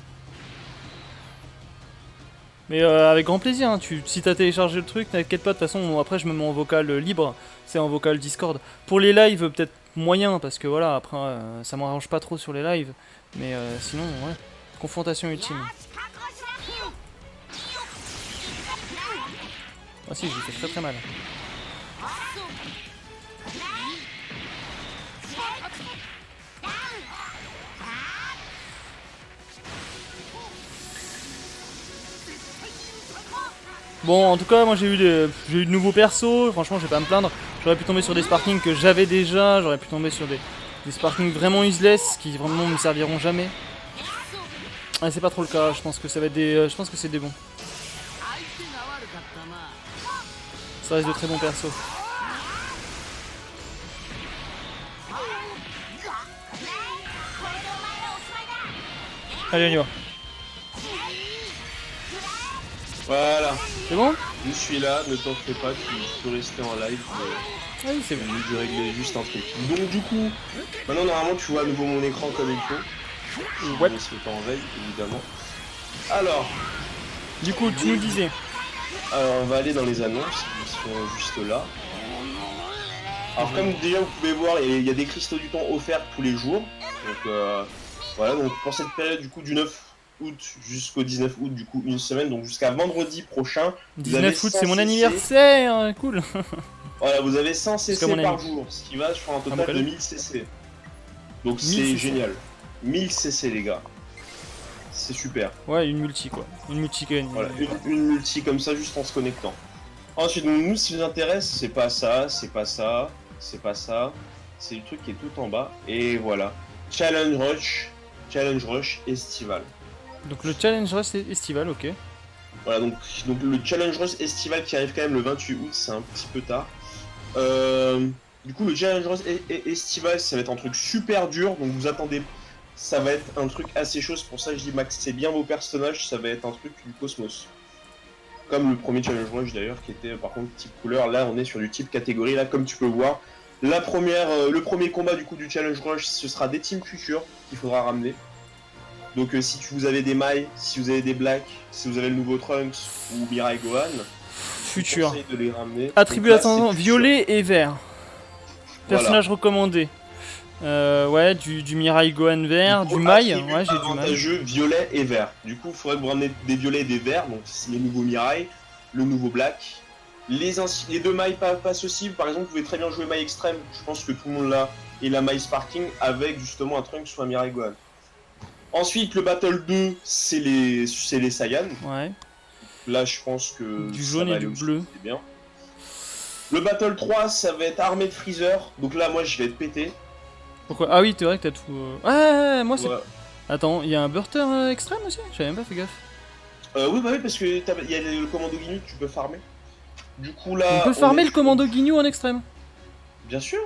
Mais avec grand plaisir, hein. Si t'as téléchargé le truc, t'inquiète pas, de toute façon, après je me mets en vocal libre, c'est en vocal Discord. Pour les lives, peut-être moyen, parce que voilà, après ça m'arrange pas trop sur les lives. Mais sinon, ouais, confrontation ultime. Ah si, j'ai fait très mal. Bon, en tout cas, moi j'ai eu de nouveaux persos, franchement je vais pas me plaindre. J'aurais pu tomber sur des sparkings que j'avais déjà, j'aurais pu tomber sur des sparkings vraiment useless qui vraiment me serviront jamais. Ah, c'est pas trop le cas, je pense que ça va être des. Je pense que c'est des bons. Ça reste de très bons persos. Allez, on y va. Voilà. C'est bon? Je suis là, ne t'en fais pas, tu peux rester en live. Oui, c'est bon. Je régler juste un truc. Donc du coup, maintenant normalement tu vois à nouveau mon écran comme il faut. Ouais. Je ne pas en veille, évidemment. Alors. Du coup, tu nous disais. Alors on va aller dans les annonces, qui sont juste là. Alors comme déjà vous pouvez voir, il y a des cristaux du temps offerts tous les jours. Donc voilà, donc pour cette période du coup du 9 août jusqu'au 19 août, du coup une semaine, donc jusqu'à vendredi prochain. 19 août c'est mon anniversaire, cool. Voilà, vous avez 100 CC par jour, ce qui va sur un total de 1000 CC. Donc c'est génial. 1000 CC les gars. C'est super. Ouais, une multi quoi. Une multi gagne. Voilà, une multi comme ça juste en se connectant. Ensuite, donc, nous, ce qui nous intéresse, c'est pas ça, c'est pas ça, c'est pas ça, C'est le truc qui est tout en bas. Et voilà. Challenge Rush estival. Donc le challenge reste estival, ok. Voilà, donc le Challenge Rush estival qui arrive quand même le 28 août, c'est un petit peu tard. Du coup, le Challenge Rush estival, ça va être un truc super dur, donc vous attendez. Ça va être un truc assez chaud, c'est pour ça que je dis Max, c'est bien vos personnages, ça va être un truc du cosmos. Comme le premier Challenge Rush d'ailleurs, qui était par contre type couleur. Là, on est sur du type catégorie. Là, comme tu peux voir, le premier combat du coup du Challenge Rush, ce sera des teams futurs qu'il faudra ramener. Donc si vous avez des Mai, si vous avez des Black, si vous avez le nouveau Trunks ou Mirai Gohan, futur. De les ramener. Attribut ascendant violet et vert. Personnage voilà. recommandé. Ouais, du Mirai Gohan vert, du Mai. Ouais, j'ai du Mai. Jeu violet et vert. Du coup, il faudrait que vous ramenez des violets et des verts. Donc les nouveaux Mirai, le nouveau Black. Les deux Mai passent aussi. Par exemple, vous pouvez très bien jouer Mai Extrême. Je pense que tout le monde l'a. Et la Mai Sparking avec justement un Trunks ou un Mirai Gohan. Ensuite, le Battle 2, c'est les Saiyans. Ouais. Là, je pense que du jaune et du bleu. C'est bien. Le Battle 3, ça va être armée de Freezer. Donc là, moi, je vais être pété. Pourquoi? Ah oui, c'est vrai que t'as tout... Ouais, moi c'est... Ouais. Attends, il y a un burter extrême aussi? J'avais même pas fait gaffe. Oui, bah oui, parce que il y a le commando Ginyu que tu peux farmer. Du coup, là... On peut farmer le commando Ginyu en extrême? Bien sûr.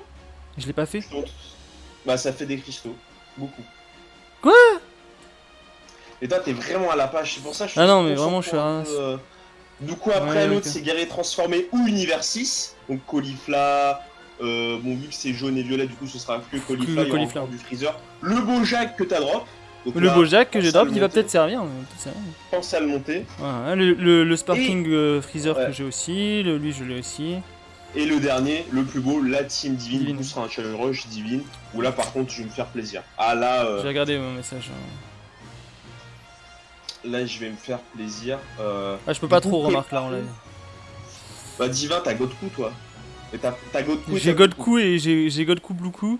Je l'ai pas fait. Bah, ça fait des cristaux. Beaucoup. Quoi? Et toi, t'es vraiment à la page, c'est pour ça que je Ah non, mais vraiment, je suis à... Du coup, après, l'autre, c'est guerrier transformé ou univers 6. Donc, Caulifla... bon, vu que c'est jaune et violet, du coup, ce sera que Caulifla, il y aura encore du Freezer. Le Bojack que t'as drop. Donc le Bojack que j'ai drop, il va peut-être servir. Pense à le monter. Ouais, le Sparking Freezer que j'ai aussi, lui je l'ai aussi. Et le dernier, le plus beau, la Team Divine, du coup, sera un Challenge Rush Divine. Où là, par contre, je vais me faire plaisir. Ah là... J'ai regardé mon message. Là, je vais me faire plaisir. Ah, je peux pas trop remarquer là en live. Bah, Divin, t'as Godku, toi. T'as Godku. J'ai Godku et j'ai Godku Bluku.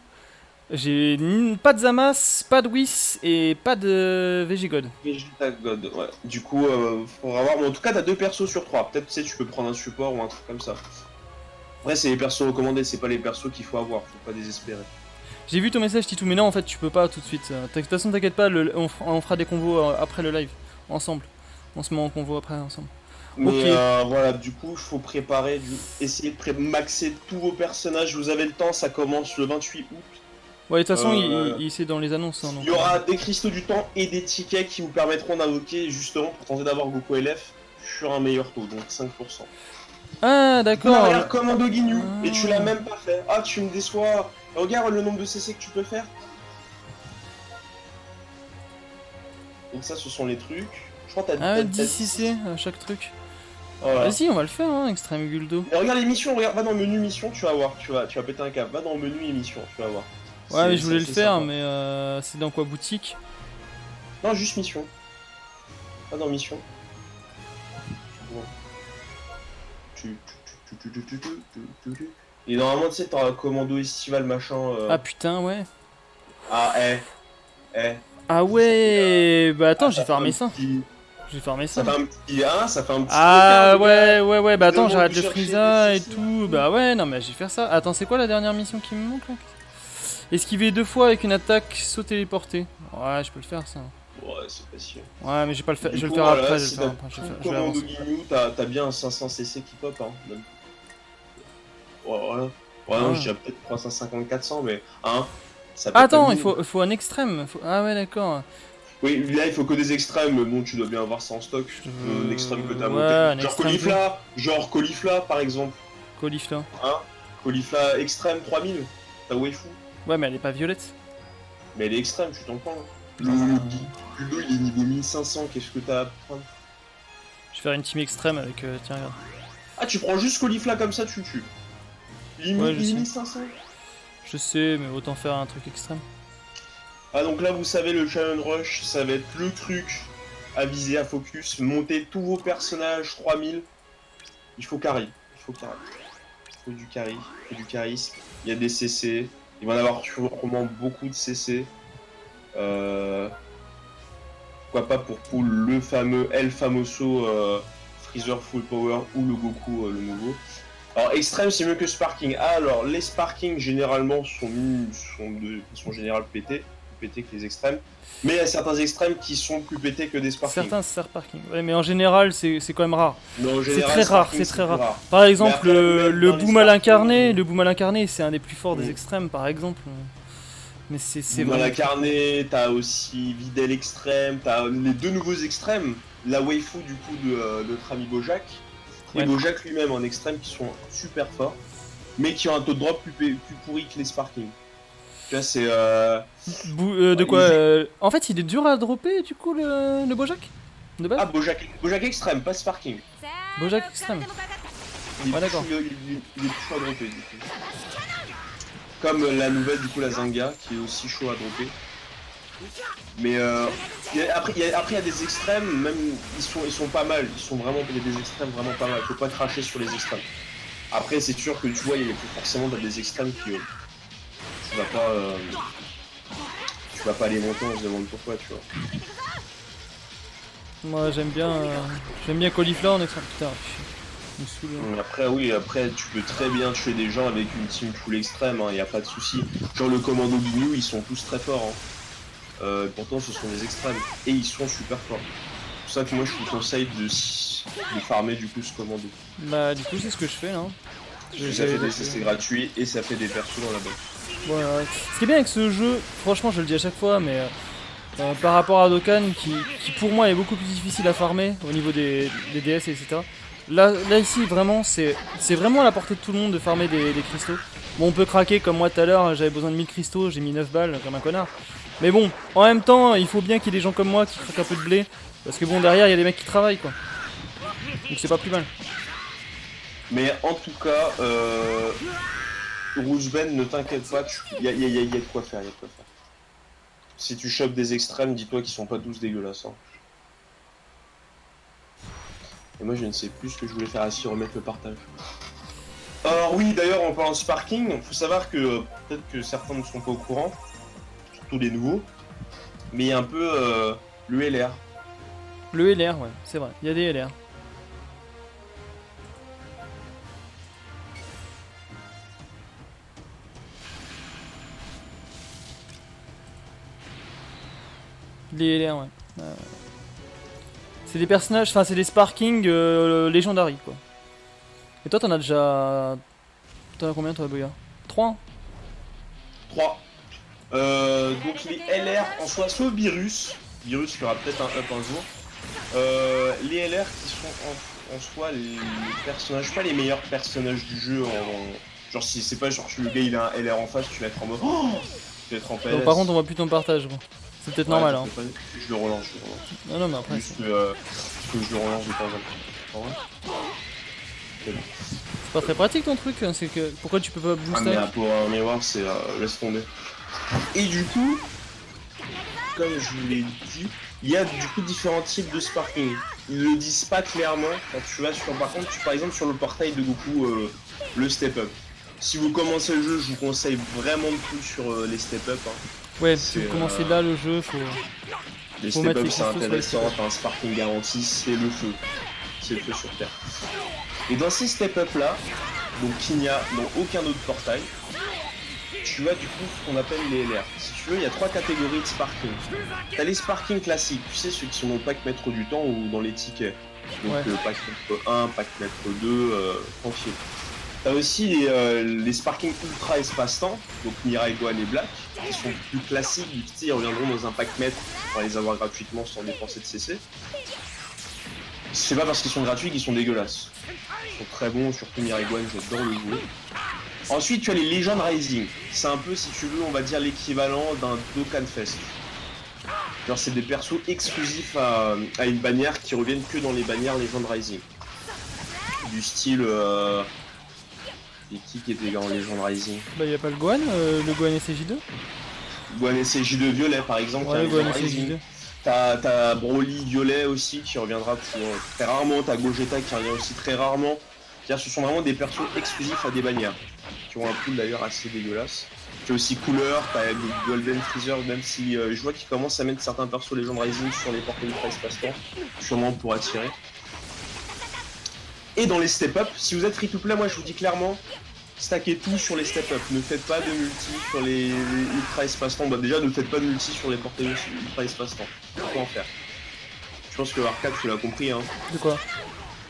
J'ai pas de Zamas, pas de Whis et pas de Vegegod. Vegeta-God, ouais. Du coup, faudra voir. Mais en tout cas, t'as 2 persos sur 3. Peut-être, tu sais, tu peux prendre un support ou un truc comme ça. Après, c'est les persos recommandés, c'est pas les persos qu'il faut avoir. Faut pas désespérer. J'ai vu ton message, Titou, mais non, en fait, tu peux pas tout de suite. De toute façon, t'inquiète pas, on fera des convos après le live, ensemble. On se met en convo après, ensemble. Mais voilà, du coup, il faut préparer, essayer de maxer tous vos personnages. Vous avez le temps, ça commence le 28 août. Ouais, de toute façon, c'est dans les annonces. Hein, il y aura des cristaux du temps et des tickets qui vous permettront d'invoquer, justement, pour tenter d'avoir Goku LF sur un meilleur taux, donc 5%. Ah, d'accord. Regarde Commando Ginyu, et tu l'as même pas fait. Ah, tu me déçois. Regarde le nombre de CC que tu peux faire. Donc ça, ce sont les trucs. Je crois que t'as 10 CC à chaque truc. Voilà. Vas-y, on va le faire, hein, Extreme Guldo. Mais regarde les missions, va dans le menu mission, tu vas voir, tu vas péter un câble. Va dans le menu émission, tu vas voir. Ouais, mais je voulais le faire, mais c'est dans quoi, boutique? Non, juste mission. Pas dans mission. Et normalement, tu sais, t'auras un commando estival machin. Ah putain, ouais. Ah, Ah ouais, bah attends, j'ai farmé ça. J'ai farmé ça. Ça fait un petit 1, ça fait un petit. Ah ouais, bah attends, j'arrête le Frieza et tout. Bah ouais, non, mais je vais faire ça. Attends, c'est quoi la dernière mission qui me manque là? Esquiver 2 fois avec une attaque saut téléporté. Ouais, je peux le faire ça. Ouais, c'est facile. Ouais, mais je vais pas le faire. Je vais le faire après. Je vais le faire. Commando Ginyu, t'as bien un 500 CC qui pop, hein. Même. Voilà. Ouais, non, je dirais peut-être 350-400, mais hein. Ça peut attends, il faut un extrême. Ah ouais, d'accord. Oui, là il faut que des extrêmes, mais bon, tu dois bien avoir ça en stock. Un extrême que t'as monté. Genre Caulifla, par exemple. Caulifla. Hein? Caulifla extrême 3000. T'as waifu. Ouais, mais elle est pas violette. Mais elle est extrême, tu t'en prends. Le Guldo il est niveau 1500, qu'est-ce que t'as à prendre? Je vais faire une team extrême avec. Tiens, regarde. Ah, tu prends juste Caulifla comme ça, tu tues. Ouais, 1500. Je sais, mais autant faire un truc extrême. Ah, donc là, vous savez, le Challenge Rush, ça va être le truc à viser, à focus. Monter tous vos personnages, 3000. Il faut carry. Il faut du carry. Il faut du charisme. Il y a des CC. Il va y en avoir sûrement beaucoup de CC. Pourquoi pas pour pull le fameux El Famoso Freezer Full Power ou le Goku le nouveau. Alors extrême c'est mieux que sparking. Ah, alors les sparking généralement sont généralement pétés, plus pétés que les extrêmes. Mais il y a certains extrêmes qui sont plus pétés que des sparking. Certains sparking. Ouais, mais en général c'est quand même rare. C'est très rare, c'est très rare. Par exemple après, le boom à l'incarné, c'est un des plus forts des extrêmes par exemple. Mais c'est vraiment... Boom à l'incarné, t'as aussi Videl extrême, t'as les deux nouveaux extrêmes, la waifu du coup de notre ami Bojack. Et Bojack lui-même en extrême qui sont super forts, mais qui ont un taux de drop plus pourri que les sparking. Tu vois, c'est. de quoi En fait, il est dur à dropper du coup le Bojack de base. Ah, Bojack extrême, pas sparking. Bojack extrême. Ouais, d'accord. Il est chaud à dropper du coup. Comme la nouvelle du coup, la Zanga, qui est aussi chaud à dropper. Mais après il y a des extrêmes, même ils sont pas mal, il y a des extrêmes vraiment pas mal, faut pas cracher sur les extrêmes. Après c'est sûr que tu vois, il y a forcément des extrêmes qui tu vas pas aller longtemps, on se demande pourquoi, tu vois. Moi j'aime bien Cauliflower en extrême, putain, je me saoule. Après tu peux très bien tuer des gens avec une team full extrême, hein, y a pas de souci. Genre le commando Bignou, ils sont tous très forts, hein. Pourtant ce sont des extrêmes et ils sont super forts. C'est pour ça que moi je vous conseille de farmer du coup ce commando. Bah du coup c'est ce que je fais là. Ça fait des CC gratuits et ça fait des persos dans la box. Voilà. Ce qui est bien avec ce jeu, franchement je le dis à chaque fois, mais par rapport à Dokkan qui pour moi est beaucoup plus difficile à farmer au niveau des DS etc. Là ici vraiment c'est vraiment à la portée de tout le monde de farmer des cristaux. Bon on peut craquer comme moi tout à l'heure, j'avais besoin de 1000 cristaux, j'ai mis 9 balles comme un connard. Mais bon, en même temps, il faut bien qu'il y ait des gens comme moi qui craquent un peu de blé. Parce que bon, derrière, il y a des mecs qui travaillent, quoi. Donc c'est pas plus mal. Mais en tout cas, Roosben, ne t'inquiète pas, il y a de quoi faire, Si tu chopes des extrêmes, dis-toi qu'ils sont pas tous dégueulasses. Hein. Et moi, je ne sais plus ce que je voulais faire assis remettre le partage. Alors oui, d'ailleurs, en parlant de sparking, faut savoir que peut-être que certains ne sont pas au courant. Tous les nouveaux, mais il y a un peu le LR. Le LR, ouais, c'est vrai, il y a des LR. Les LR, ouais. C'est des personnages, enfin c'est des sparking légendary quoi. Et toi t'en as déjà... T'en as combien toi Boya 3 donc les LR en soi, sauf Virus fera peut-être un up un jour. Les LR qui sont en soi les personnages, pas les meilleurs personnages du jeu. Genre si c'est pas genre le gars il a un LR en face, tu vas être en mode tu vas être en PS. Donc, par contre on voit plus ton partage gros. C'est peut-être normal hein. Je le relance, Non mais après juste que je le relance de temps en temps. C'est pas très pratique ton truc, hein, c'est que... Pourquoi tu peux pas booster? Ah mais pour un miroir c'est... laisse tomber. Et du coup, comme je vous l'ai dit, il y a du coup différents types de sparking. Ils le disent pas clairement quand tu vas sur... Par contre, par exemple sur le portail de Goku, le step up. Si vous commencez le jeu, je vous conseille vraiment de tout sur les step up. Hein. Ouais, si vous commencez là le jeu, faut... Les step up c'est intéressant, t'as un sparking garanti, c'est le feu. C'est le feu sur terre. Et dans ces step up là, donc qu'il n'y a dans aucun autre portail, tu as du coup ce qu'on appelle les LR. Si tu veux, il y a 3 catégories de sparking. T'as les sparking classiques, tu sais, ceux qui sont dans le pack maître du temps ou dans les tickets. Donc pack maître 1, pack maître 2, tranquille. T'as aussi les sparking ultra espace-temps, donc Mirai, Gohan et Black, qui sont plus classiques, du style, ils reviendront dans un pack maître pour les avoir gratuitement sans dépenser de CC. C'est pas parce qu'ils sont gratuits qu'ils sont dégueulasses. Ils sont très bons, surtout Mirai Gohan, j'adore le jouer. Ensuite, tu as les Legend Rising. C'est un peu, si tu veux, on va dire l'équivalent d'un Dokkan Fest. Genre, c'est des persos exclusifs à une bannière qui reviennent que dans les bannières Legend Rising. Du style... Et qui était dans Legend Rising? Bah, y a pas le Gohan SCJ2? Gohan SCJ2 violet, par exemple. Ouais, Gohan SCJ2. T'as Broly violet aussi qui reviendra pour, très rarement. T'as Gogeta qui revient aussi très rarement. C'est-à-dire ce sont vraiment des persos exclusifs à des bannières. Qui ont un pool d'ailleurs assez dégueulasse. Tu as aussi Couleur, t'as Golden Freezer, même si je vois qu'ils commencent à mettre certains persos Legend Rising sur les portes ultra espace-temps, sûrement pour attirer. Et dans les step-up, si vous êtes free-to-play, moi je vous dis clairement, stackez tout sur les step-up. Ne faites pas de multi sur les ultra espace-temps. Bah déjà, ne faites pas de multi sur les portails ultra espace-temps. Faut en faire. Je pense que Arcade, tu l'as compris, hein. De quoi?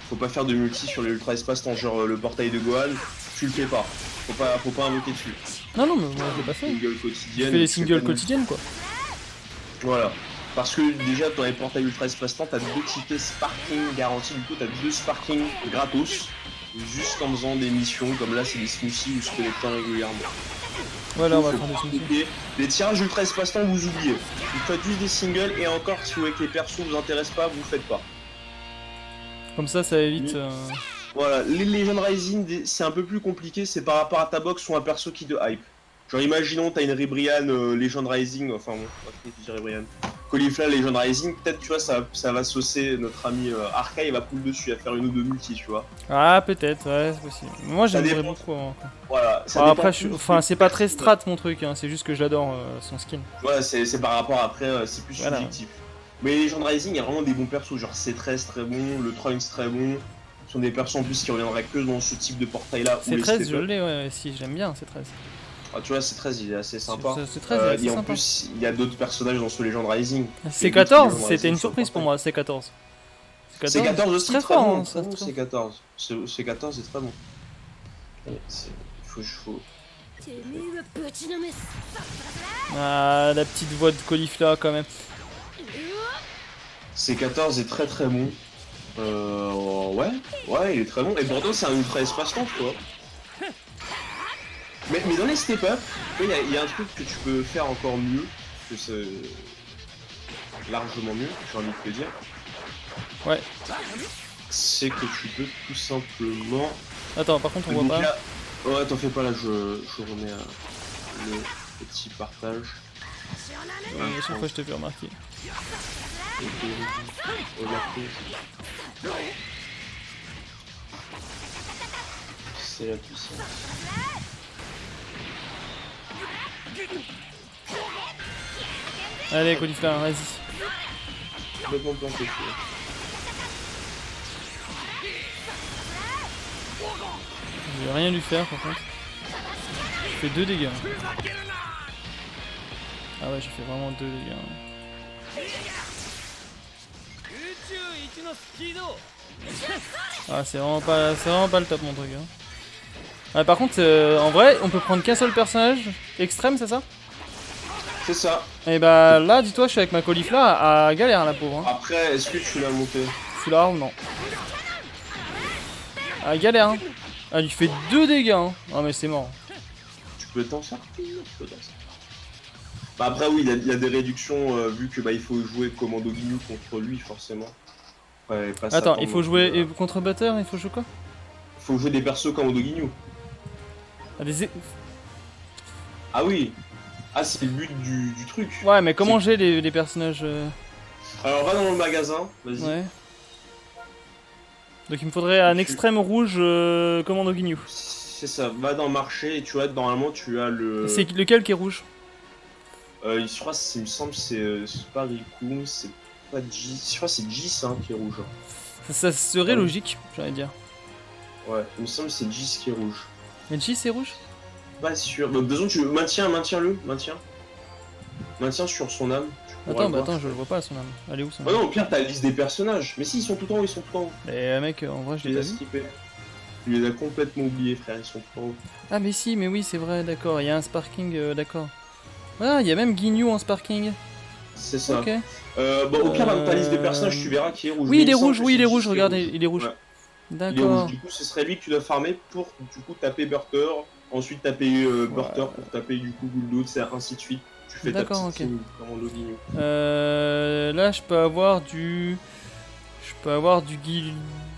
Faut pas faire de multi sur les ultra espace-temps, genre le portail de Gohan, tu le fais pas. Faut pas invoquer dessus. Non, non, mais moi je l'ai pas fait. Single Je quotidienne. fais les singles quotidiennes, quoi. Voilà. Parce que déjà, dans les portails ultra espace-temps, t'as 2 tickets sparking garantis. Du coup, t'as 2 sparking gratos. Juste en faisant des missions, comme là, c'est des smoothies ou ce que les temps régulièrement. Voilà, on va faire des smoothies. Les tirages ultra espace-temps, vous oubliez. Vous faites juste des singles et encore, si vous voyez que les persos vous intéressent pas, vous faites pas. Comme ça évite. Voilà, les Legend Rising, c'est un peu plus compliqué, c'est par rapport à ta box ou un perso qui de hype. Genre, imaginons, t'as une Ribrian Legend Rising, enfin bon, pas trop dire Ribrian. Caulifla Legend Rising, peut-être, tu vois, ça va saucer notre ami Arca, il va pull dessus, à faire une ou deux multi, tu vois. Ah, peut-être, ouais, c'est possible. Moi, j'aimerais beaucoup. Hein. Voilà, ça bon, après, enfin, c'est pas très strat mon truc, hein, c'est juste que j'adore son skin. Ouais, c'est par rapport après, c'est plus subjectif. Mais Legend Rising, il y a vraiment des bons persos, genre C13 très bon, le Trunks très bon. Ce sont des persos en plus qui reviendraient que dans ce type de portail là. C13, je l'ai, ouais, si, j'aime bien C13. Ah, tu vois, C13 il est assez sympa. C13 et en plus, il y a d'autres personnages dans ce Legend Rising. C14, c'était une surprise pour moi, C14. C14 aussi très fort, bon, C14. C14 est très bon. Faut... Ah, la petite voix de Caulifla quand même. C14 est très très bon. Ouais, il est très bon. Et pourtant, c'est un ultra espace-temps, tu vois. Mais dans les step-up, il y a un truc que tu peux faire encore mieux, que c'est largement mieux, j'ai envie de te dire. Ouais. C'est que tu peux tout simplement... Attends, par contre on voit pas. Là... Ouais, t'en fais pas là, je remets le petit partage. À chaque fois je te fais remarquer. C'est la puissance. Allez, Caulifla, vas-y. Complètement planté. Je vais rien lui faire par contre. Je fais 2 dégâts. Ah ouais, j'ai fait vraiment 2 dégâts. Ah, c'est vraiment pas le top mon truc. Hein. Ah, par contre, en vrai, on peut prendre qu'un seul personnage extrême, c'est ça? C'est ça. Et bah là, dis-toi, je suis avec ma Caulifla à galère, la pauvre. Hein. Après, est-ce que tu l'as monté? Sous la arme, non. À galère. Hein. Elle lui fait 2 dégâts. Hein. Ah, mais c'est mort. Tu peux t'en sortir. Bah après, oui, il y a des réductions vu que il faut jouer Commando Ginyu contre lui, forcément. Ouais, attends, il faut jouer contre Butter, il faut jouer quoi? Il faut jouer des persos Commando Ginyu. Ah oui. Ah, c'est le but du truc. Ouais, mais comment j'ai les personnages Alors, va dans le magasin, vas-y. Ouais. Donc il me faudrait un extrême rouge Commando Ginyu. C'est ça, va dans le marché et tu vois, normalement, tu as le... C'est lequel qui est rouge? Je crois, il me semble, c'est pas Riku, c'est pas G... Je crois que c'est Gis hein, qui est rouge. Ça serait logique, j'allais dire. Ouais, il me semble que c'est Gis qui est rouge. Mais Gis c'est rouge? Pas sûr. Bah, besoin, tu maintiens-le, maintiens sur son âme. Attends, je le vois pas son âme. Elle est où son âme? Oh non, au pire, t'as la liste des personnages. Mais si, ils sont tout en haut, Et mec, en vrai, je l'ai pas vu. Tu les as complètement oubliés, frère, ils sont tout en haut. Ah, mais si, mais oui, c'est vrai, d'accord. Il y a un sparking, d'accord. Ah, il y a même Ginyu en sparking. C'est ça. Ok. Bon, au pire, dans ta liste des personnages, tu verras qui est rouge. Oui, il est rouge, regardez, il est rouge. Ouais. D'accord. Du coup, ce serait lui que tu dois farmer pour du coup taper Burter, ensuite taper Burter pour taper du coup Guldo, ainsi de suite. Tu fais ta petite team dans le Ginyu. Là, je peux avoir du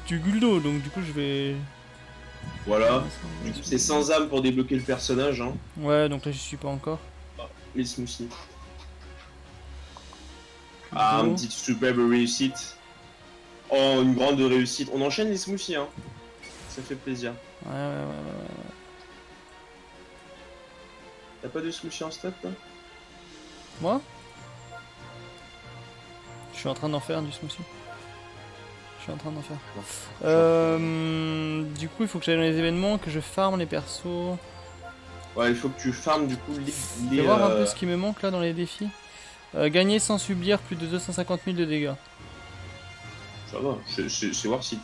Guldo, donc du coup, je vais. Voilà. Du coup, c'est sans âme pour débloquer le personnage. Hein. Ouais, donc là, j'y suis pas encore. Les smoothies. Ah, une petite superbe réussite. Oh, une grande réussite. On enchaîne les smoothies, hein. Ça fait plaisir. Ouais. T'as pas de smoothie en step, là? Moi? Je suis en train d'en faire du smoothie. Je suis en train d'en faire. Bon. Du coup, il faut que j'aille dans les événements, que je farme les persos. Ouais, il faut que tu farmes du coup Je vais voir un peu ce qui me manque là dans les défis. Gagner sans subir plus de 250 000 de dégâts. Ça va, c'est voir si.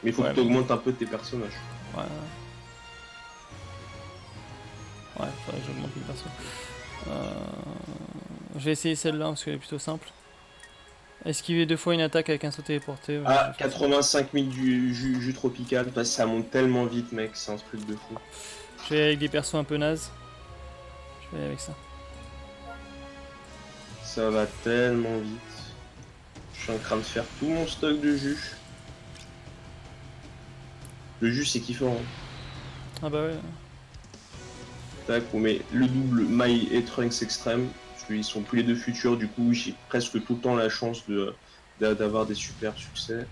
Mais il faut Ouais, que tu augmentes un peu tes personnages. Ouais. Ouais, faudrait que j'augmente les persos. Je vais essayer celle-là parce qu'elle est plutôt simple. Esquiver 2 fois une attaque avec un saut téléporté. Ah, 85 000 du jus tropical, parce que ça monte tellement vite, mec, c'est un truc de fou. Je vais avec des persos un peu nazes. Je vais avec ça. Ça va tellement vite. Je suis en train de faire tout mon stock de jus. Le jus, c'est kiffant. Hein. Ah bah ouais. Tac, on met le double maille et Trunks extrême. Parce qu'ils sont tous les deux futurs, du coup, j'ai presque tout le temps la chance d'avoir des super succès.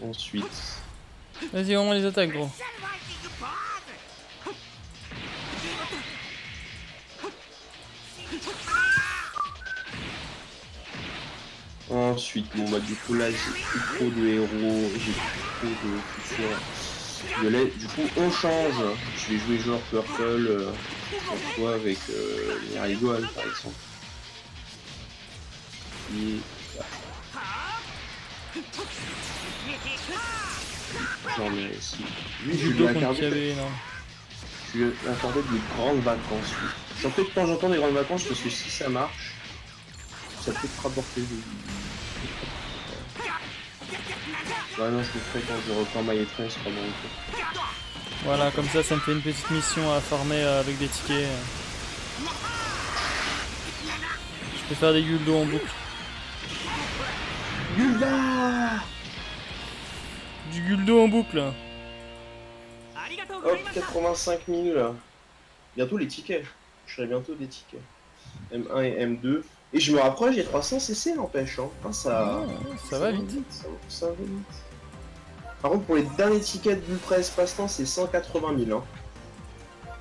Ensuite. Vas-y, on les attaques, gros. Ensuite, bon bah du coup là j'ai plus trop de héros, j'ai plus trop de futurs violets. Du coup on change. Je vais jouer genre purple, soit avec Marigold par exemple. Et j'en ai ici. Lui je lui ai accordé. Je lui ai accordé de grandes vacances. J'en fais de temps en temps des grandes vacances parce que si ça marche, ça peut te rapporter des. Ouais non je le ferai quand je reprends ma étreinte pendant le tour. Voilà, comme ça me fait une petite mission à farmer avec des tickets. Je peux faire des Guldo en boucle. Gulda Du Guldo en boucle. Hop, 85 000 là. Bientôt les tickets. Je serai bientôt des tickets. M1 et M2. Et je me rapproche des 300 CC n'empêche. Hein. Ah, ça va vite. Ça va vite. Par contre, pour les derniers tickets d'Ultra Espace-Temps, c'est 180 000. Hein.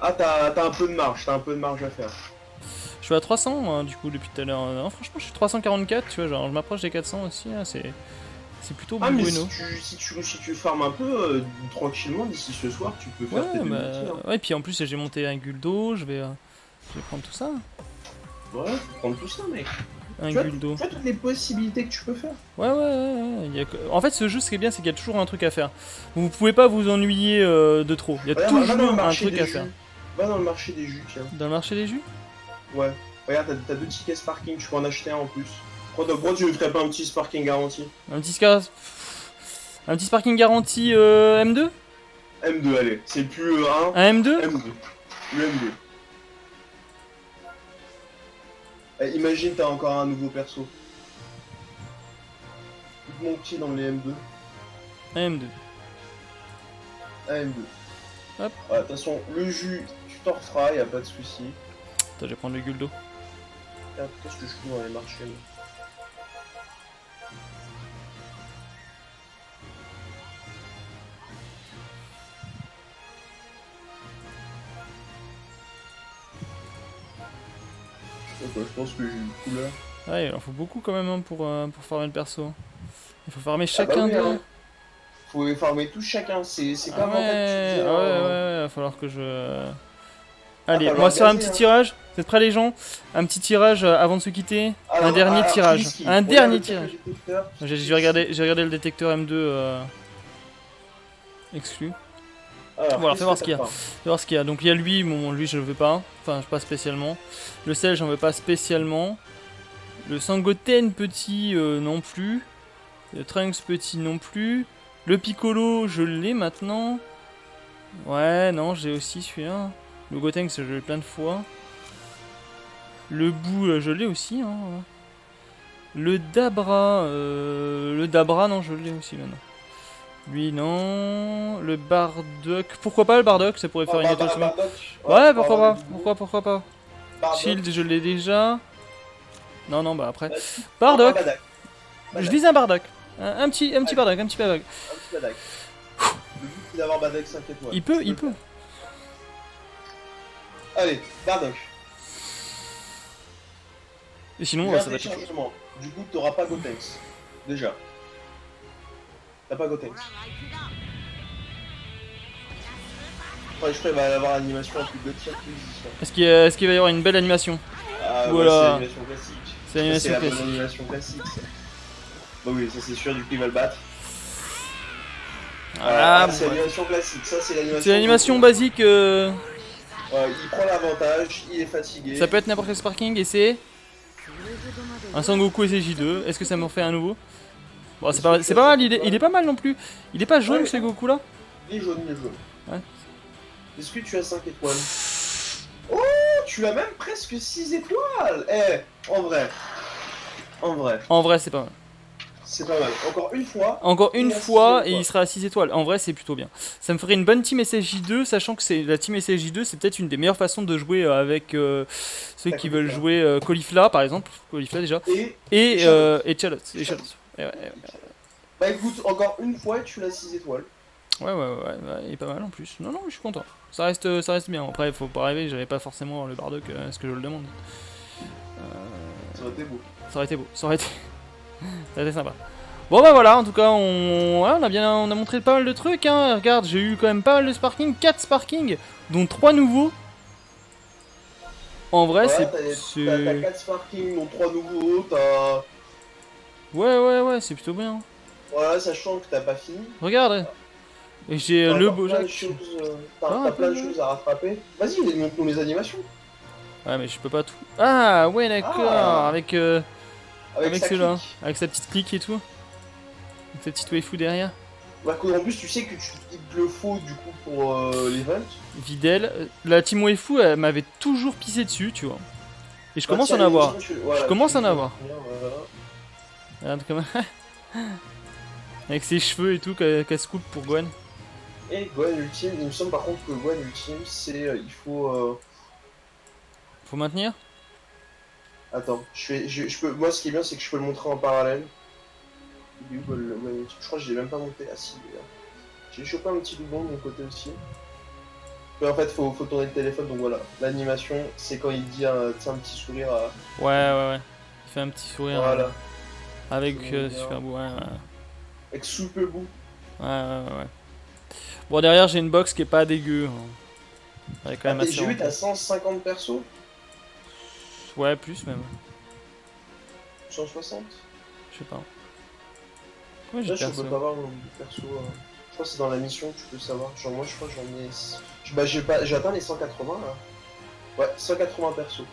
Ah, t'as un peu de marge, à faire. Je suis à 300 hein, du coup depuis tout à l'heure. Non, franchement, je suis 344, tu vois, genre je m'approche des 400 aussi. Hein, c'est plutôt ah, mais bueno. si tu farmes un peu tranquillement d'ici ce soir, tu peux faire tes bah, hein. ouais, et puis en plus, j'ai monté un Guldo, je vais prendre tout ça. Ouais, prendre tout ça, mec. Un tu Guldo. vois toutes les possibilités que tu peux faire. Ouais. En fait, ce jeu, ce qui est bien, c'est qu'il y a toujours un truc à faire. Vous pouvez pas vous ennuyer de trop. Il y a toujours un truc à faire. Va dans le marché des jus, tiens. Dans le marché des jus? Ouais. Regarde, t'as 2 tickets Sparking, tu peux en acheter un en plus. Pourquoi tu ne ferais pas un petit Sparking garanti? Un petit Sparking garanti M2? M2, allez. C'est plus un M2? M2. Le M2. Imagine, t'as encore un nouveau perso. Mon petit dans les M2. M2. M2. Hop. Ouais, de toute façon, le jus, tu t'en referas, y'a pas de soucis. Attends, je vais prendre le Guldo. Qu'est-ce que je fous dans les marchés là? Je pense que j'ai une couleur. Ouais, il en faut beaucoup quand même hein, pour farmer le perso. Il faut farmer chacun d'eux. Hein. Faut farmer tous chacun, c'est pas en fait. Ouais, va falloir que je. Allez, on va se faire un petit tirage. Vous êtes prêts les gens? Un petit tirage avant de se quitter. Un dernier tirage. Un dernier tirage. J'ai regardé le détecteur M2 exclu. Voilà, fais voir ce qu'il y a. Fais voir ce qu'il y a. Donc il y a lui, bon lui je le veux pas. Enfin pas spécialement. Le sel j'en veux pas spécialement. Le Sangoten petit non plus. Le Trunks petit non plus. Le Piccolo je l'ai maintenant. Ouais non j'ai aussi celui-là. Le Gotenks je l'ai plein de fois. Le Boo je l'ai aussi. Hein. Le Dabra non je l'ai aussi maintenant. Lui non. Le Bardock. Pourquoi pas le Bardock? Ça pourrait faire une étoile. Ouais pourquoi pas. Bardock. Shield je l'ai déjà. Non bah après. Bardock. Je vise un Bardock. Un petit Bardock. Le but c'est d'avoir Bardock 5 étoiles. Il peut. Allez, Bardock. Et sinon ça va être. Du coup t'auras pas Gotenks. Déjà. T'as pas Gotenks. Enfin, je crois qu'il va avoir l'animation en plus de tir qui existe. Est-ce qu'il va y avoir une belle animation? Ah, voilà. Ouais, c'est l'animation classique. C'est l'animation la classique. bonne animation classique, ça. Bah oui, ça c'est sûr, du coup il va le battre. Ah, c'est bon, l'animation classique, ça c'est l'animation. c'est l'animation basique. Il prend l'avantage, il est fatigué. Ça peut être n'importe quel Sparking et c'est un Sangoku SJ2. Est-ce que ça m'en fait un nouveau? Bon, c'est pas mal, il est pas mal non plus. Il est pas jaune Ouais, ce Goku là? Il est jaune, il est jaune. Ouais. Est-ce que tu as 5 étoiles? Oh, tu as même presque 6 étoiles. En vrai. En vrai, c'est pas mal. C'est pas mal. Encore une fois. Encore une fois et il sera à 6 étoiles. En vrai, c'est plutôt bien. Ça me ferait une bonne team SSJ2, sachant que la team SSJ2, c'est peut-être une des meilleures façons de jouer avec ceux qui veulent jouer Caulifla par exemple. Caulifla déjà. Et Charlotte. Bah écoute, encore une fois, tu l'as 6 étoiles. Ouais, il est pas mal en plus. Non, je suis content. Ça reste bien. Après, faut pas rêver, j'avais pas forcément le Bardock ce que je le demande. Ça aurait été beau. Ça aurait été sympa. Bon bah voilà, en tout cas on a montré pas mal de trucs hein. Regarde, j'ai eu quand même pas mal de sparking, 4 sparking, dont 3 nouveaux. En vrai T'as c'est 4 sparking, dont 3 nouveaux, t'as... Ouais, c'est plutôt bien. Voilà, sachant que t'as pas fini. Regarde. Et j'ai le Bojack. T'as plein de choses à rattraper. Vas-y, montre-nous les animations. Ouais mais je peux pas tout. Ah ouais d'accord, avec celui-là, avec sa petite clique et tout. Avec sa petite waifu derrière. Bah en plus tu sais que il te le faut du coup pour l'event. Videl, la team waifu elle m'avait toujours pissé dessus tu vois. Et je commence à en avoir. Je commence à en avoir. Regarde comment... avec ses cheveux et tout qu'elle se coupe pour Gwen. Et Gwen ultime, il me semble par contre que Gwen ultime c'est... il faut... Faut maintenir. Attends, je peux... Moi ce qui est bien c'est que je peux le montrer en parallèle. Je crois que je l'ai même pas monté. Ah si, j'ai chopé un petit doublon de mon côté aussi. Mais en fait faut tourner le téléphone donc voilà. L'animation c'est quand il dit un petit sourire à... Ouais. Il fait un petit sourire. Voilà. Avec super beau, ouais. Avec super beau. Ouais. Bon derrière j'ai une box qui est pas dégueu. Elle est quand même assez. J'ai vu t'as 150 persos. Ouais plus même. 160. Je sais pas. Ouais, Là, je peux pas voir mon perso. Je crois que c'est dans la mission que tu peux savoir. Genre, moi, je crois que j'en ai. J'ai atteint les 180 là. Ouais, 180 persos.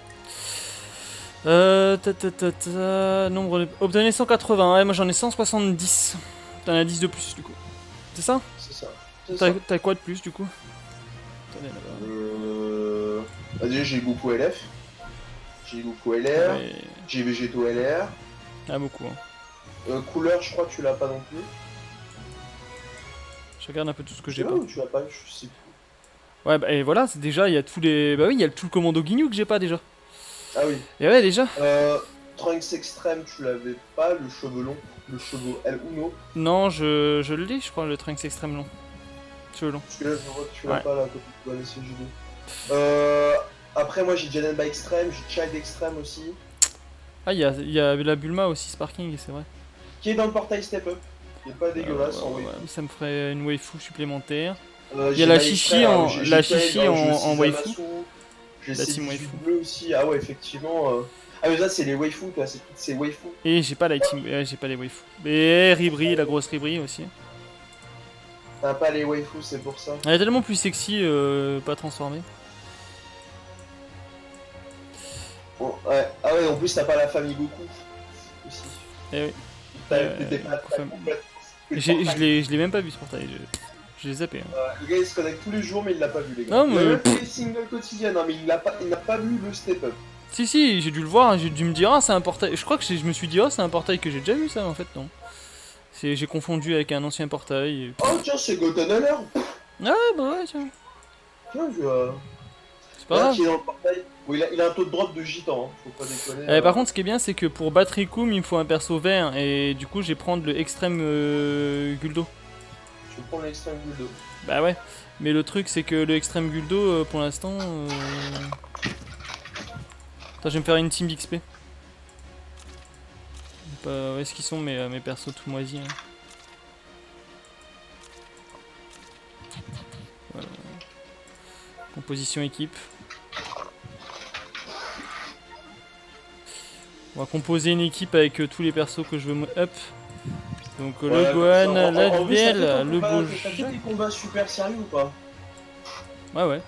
Nombre obtenez 180. Ouais, moi j'en ai 170. T'en as 10 de plus du coup. C'est ça? C'est ça. T'as quoi de plus du coup? Attendez là-bas. Bah, déjà, j'ai beaucoup LF. J'ai beaucoup LR. Ouais. J'ai Végéto LR. Ah, beaucoup. Hein. Couleur, je crois que tu l'as pas non plus. Je regarde un peu tout ce que j'ai pas. Tu l'as pas, je sais plus. Ouais, bah et voilà, c'est déjà, il y a tous les. Bah oui, il y a tout le commando Ginyu que j'ai pas déjà. Ah oui. Et ouais, déjà. Trunks extrême, tu l'avais pas, le cheveu long, le cheveu El Uno. Non, je l'ai, je crois, le Trunks extrême long. Cheveux long. Parce que là, je vois que tu l'as pas là, quand tu dois laisser judo. Après, moi j'ai Janemba extrême, j'ai Child extrême aussi. Ah, il y a la Bulma aussi, Sparking, c'est vrai. Qui est dans le portail Step Up. Il est pas dégueulasse en waifu. Ça me ferait une waifu supplémentaire. Il y a la Chichi en waifu. J'ai la team waifu bleu aussi. Ah ouais, effectivement. Ah mais ça c'est les waifus, toi, c'est toutes ces waifus. Et j'ai pas la team, j'ai pas les waifus. Et Ribri, la grosse Ribri aussi. T'as pas les waifus, c'est pour ça. Elle est tellement plus sexy, pas transformée. Bon, ouais. Ah ouais, en plus t'as pas la famille Goku aussi. Eh oui. T'es pas je l'ai même pas vu ce portail, je l'ai zappé. Hein. Le gars il se connecte tous les jours mais il l'a pas vu les gars. Non, mais... Il a même fait les singles quotidiennes, hein, mais il n'a pas vu le step up. Si, j'ai dû le voir, j'ai dû me dire, ah c'est un portail. Je crois que je me suis dit, oh c'est un portail que j'ai déjà vu ça en fait, non. J'ai confondu avec un ancien portail. Et... Oh tiens, c'est Goten Honor. Ah bah ouais, tiens. Tiens, c'est pas grave. Qui est dans le portail. Bon, il a un taux de drop de gitan, hein. Faut pas déconner. Par contre, ce qui est bien, c'est que pour battre Rikum, il me faut un perso vert. Et du coup, je vais prendre le extrême Guldo. Je vais prendre l'extrême Guldo. Bah ouais. Mais le truc, c'est que le extrême Guldo, pour l'instant. Attends, je vais me faire une team XP. Où est-ce qu'ils sont mes persos tout moisis hein. Voilà. Composition équipe. On va composer une équipe avec tous les persos que je veux up. Donc le Gohan, l'Adviel, le Bojack. T'as fait des combats super sérieux ou pas? Ouais.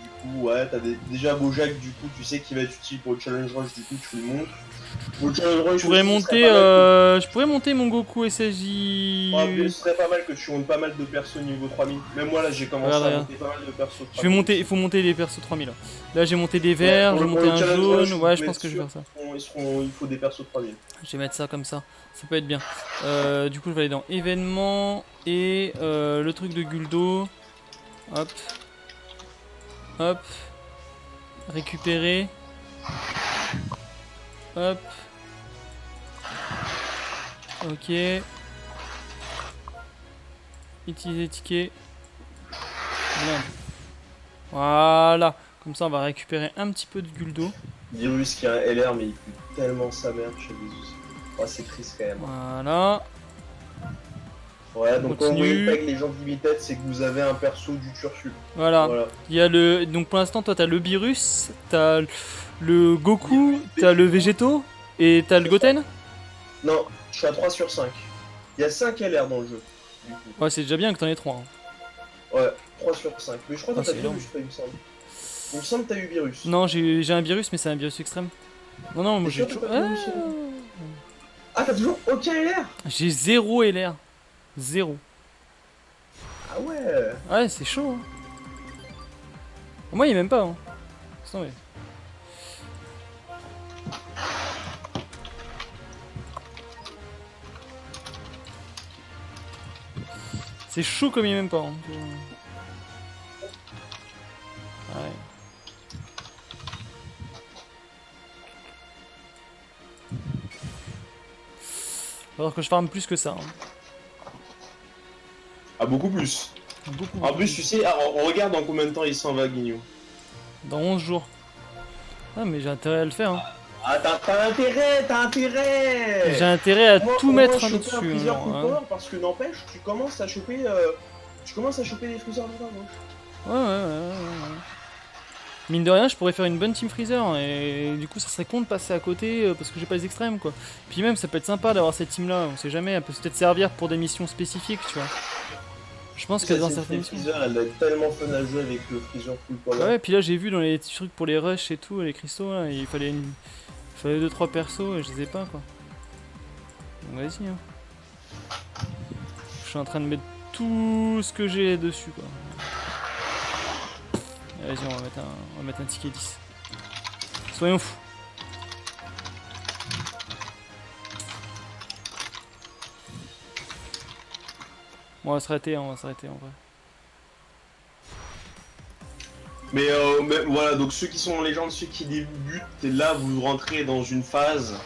Du coup, ouais, t'as déjà Bojack, du coup, tu sais qu'il va être utile pour le challenge rush, du coup, tu le montes. Pour le challenge rush, je pourrais monter mon Goku SSJ. Ce serait pas mal que tu montes pas mal de persos niveau 3000. Même moi, là, j'ai commencé à monter pas mal de persos. Il faut monter des persos 3000. Là, j'ai monté des verts, j'ai monté un jaune. Ouais, je pense que je vais faire ça. Il faut des persos 3000. Je vais mettre ça comme ça. Ça peut être bien. Du coup, je vais aller dans événements et le truc de Guldo. Hop. Récupérer. Hop. Ok. Utiliser ticket. Voilà. Comme ça, on va récupérer un petit peu de Guldo. Virus qui a un LR, mais il pue tellement sa mère chez Visus. Oh, c'est triste quand même. Voilà. Ouais, donc quand vous voyez pas avec les gens limited, c'est que vous avez un perso du Tursul. Voilà. Il y a le. Donc pour l'instant, toi, t'as le Virus, t'as le Goku, t'as le Végéto et t'as le Goten. Non, je suis à 3 sur 5. Il y a 5 LR dans le jeu. Du coup. Ouais, c'est déjà bien que t'en aies 3. Hein. Ouais, 3 sur 5. Mais je crois que t'as Virus, pas, il me semble. Il me semble que t'as eu Virus. Non, j'ai un Virus, mais c'est un Virus extrême. Non, moi j'ai toujours. Ah, t'as toujours aucun LR? J'ai 0 LR. 0. Ah ouais. Ouais, c'est chaud. Hein. Moi, il est même pas. Hein. Attends, mais... C'est chaud comme il est même pas. Hein. Ouais. Alors que je farme plus que ça. Hein. Ah, beaucoup plus. En plus, tu sais, on regarde dans combien de temps il s'en va, Guignou. Dans 11 jours. Ah, mais j'ai intérêt à le faire. Hein. Ah, t'as intérêt. J'ai intérêt à tout mettre dessus. Hein. Parce que n'empêche, tu commences à choper des freezers de gauche. Ouais. Mine de rien, je pourrais faire une bonne team freezer et du coup, ça serait con de passer à côté parce que j'ai pas les extrêmes quoi. Puis même, ça peut être sympa d'avoir cette team là. On sait jamais, elle peut peut-être servir pour des missions spécifiques, tu vois. Je pense que dans certaines missions. Freezer, elle doit être tellement fun à jouer avec le freezer full power. Ouais, puis là, j'ai vu dans les trucs pour les rushs et tout, les cristaux là, il fallait 2-3 persos et je les ai pas quoi. Donc vas-y. Hein. Je suis en train de mettre tout ce que j'ai dessus quoi. Vas-y, on va mettre un ticket 10. Soyons fous. Bon, on va s'arrêter en vrai. Mais voilà, donc ceux qui sont en légende, ceux qui débutent, et là vous rentrez dans une phase.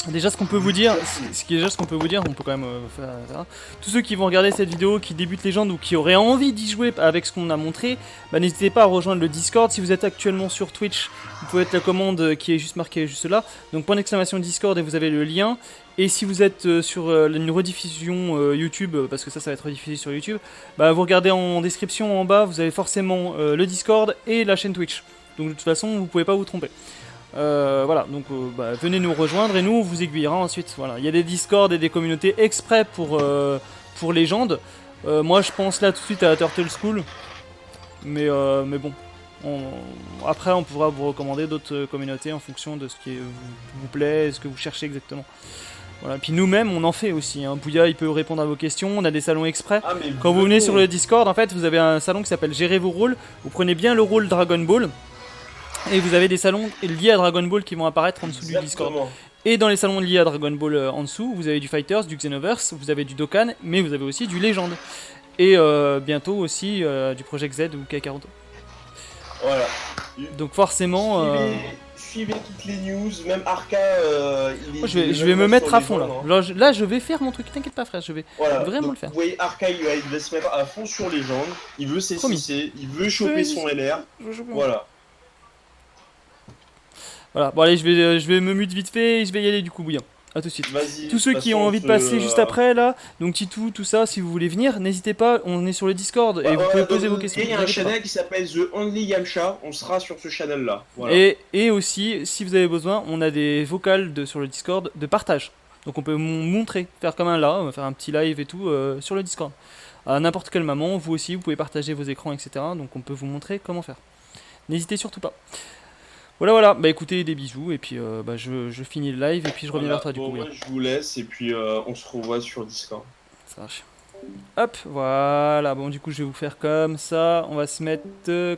Déjà ce qu'on peut vous dire, on peut quand même faire ça. Tous ceux qui vont regarder cette vidéo, qui débutent Légende ou qui auraient envie d'y jouer avec ce qu'on a montré, bah, n'hésitez pas à rejoindre le Discord. Si vous êtes actuellement sur Twitch, vous pouvez mettre la commande qui est juste marquée juste là. Donc point d'exclamation Discord et vous avez le lien. Et si vous êtes sur une rediffusion YouTube, parce que ça va être rediffusé sur YouTube, bah, vous regardez en description en bas, vous avez forcément le Discord et la chaîne Twitch. Donc de toute façon, vous pouvez pas vous tromper. Voilà, donc bah, venez nous rejoindre et nous on vous aiguillera ensuite. Voilà, il y a des Discord et des communautés exprès pour Légende. Moi je pense là tout de suite à Turtle School, mais bon, après on pourra vous recommander d'autres communautés en fonction de ce qui vous plaît, ce que vous cherchez exactement. Voilà, puis nous-mêmes on en fait aussi. Hein. Bouya il peut répondre à vos questions. On a des salons exprès. Quand vous venez sur le Discord, en fait, vous avez un salon qui s'appelle Gérer vos rôles. Vous prenez bien le rôle Dragon Ball. Et vous avez des salons liés à Dragon Ball qui vont apparaître en dessous du Discord. Et dans les salons liés à Dragon Ball en dessous, vous avez du Fighters, du Xenoverse, vous avez du Dokkan, mais vous avez aussi du Légende. Et bientôt aussi du Project Z ou Kakaroto. Voilà. Donc forcément... Suivez toutes les news, même Arca... je vais me mettre à fond là. Là je vais faire mon truc, t'inquiète pas frère, je vais vraiment le faire. Vous voyez Arca il va se mettre à fond sur Légende, il veut s'essaicer, il veut choper son LR, voilà. Voilà, bon allez, je vais me mute vite fait et je vais y aller du coup, bouillant. A tout de suite. Vas-y, de Tous toute ceux qui façon, ont on envie de passer juste se... après là, donc Titou, tout ça, si vous voulez venir, n'hésitez pas, on est sur le Discord et vous pouvez poser vos questions. Il y a un channel qui s'appelle The Only Yamcha, on sera sur ce channel là. Voilà. Et aussi, si vous avez besoin, on a des vocales sur le Discord de partage. Donc on peut montrer, faire comme un là, on va faire un petit live et tout sur le Discord. À n'importe quel moment, vous aussi, vous pouvez partager vos écrans, etc. Donc on peut vous montrer comment faire. N'hésitez surtout pas. Voilà, voilà, bah écoutez, des bisous, et puis bah, je finis le live, et puis je reviens vers toi du coup. Moi je vous laisse, et puis on se revoit sur Discord. Ça marche. Hop, voilà, bon du coup je vais vous faire comme ça, on va se mettre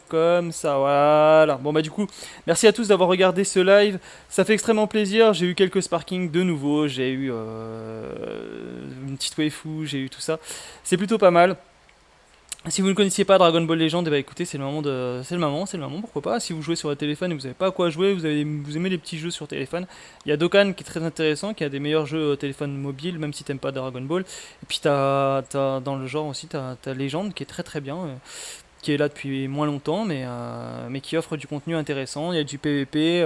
comme ça, voilà. Bon bah du coup, merci à tous d'avoir regardé ce live, ça fait extrêmement plaisir, j'ai eu quelques sparkings de nouveau, j'ai eu une petite waifu, j'ai eu tout ça, c'est plutôt pas mal. Si vous ne connaissiez pas Dragon Ball Legend, eh ben, écoutez, c'est le moment, pourquoi pas. Si vous jouez sur votre téléphone et vous savez pas à quoi jouer, vous aimez les petits jeux sur téléphone, il y a Dokkan qui est très intéressant, qui a des meilleurs jeux téléphone mobile, même si t'aimes pas Dragon Ball. Et puis dans le genre aussi, t'as Legend qui est très très bien, qui est là depuis moins longtemps, mais qui offre du contenu intéressant. Il y a du PVP,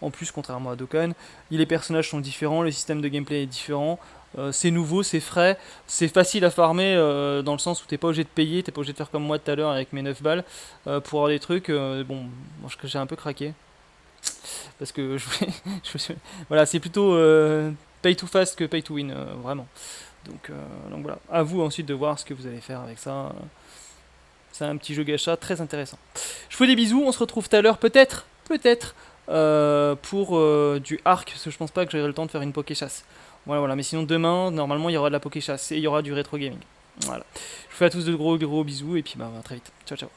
en plus, contrairement à Dokkan. Les personnages sont différents, le système de gameplay est différent. C'est nouveau, c'est frais, c'est facile à farmer dans le sens où t'es pas obligé de payer, t'es pas obligé de faire comme moi tout à l'heure avec mes 9 balles pour avoir des trucs. Bon, moi j'ai un peu craqué parce que voilà, c'est plutôt pay to fast que pay to win, vraiment. Donc voilà, à vous ensuite de voir ce que vous allez faire avec ça. C'est un petit jeu gacha très intéressant. Je vous fais des bisous, on se retrouve tout à l'heure, peut-être, pour du arc, parce que je pense pas que j'aurai le temps de faire une poké chasse. Voilà, voilà, mais sinon demain, normalement, il y aura de la poké chasse et il y aura du rétro gaming. Voilà. Je vous fais à tous de gros bisous et puis bah, à très vite. Ciao, ciao.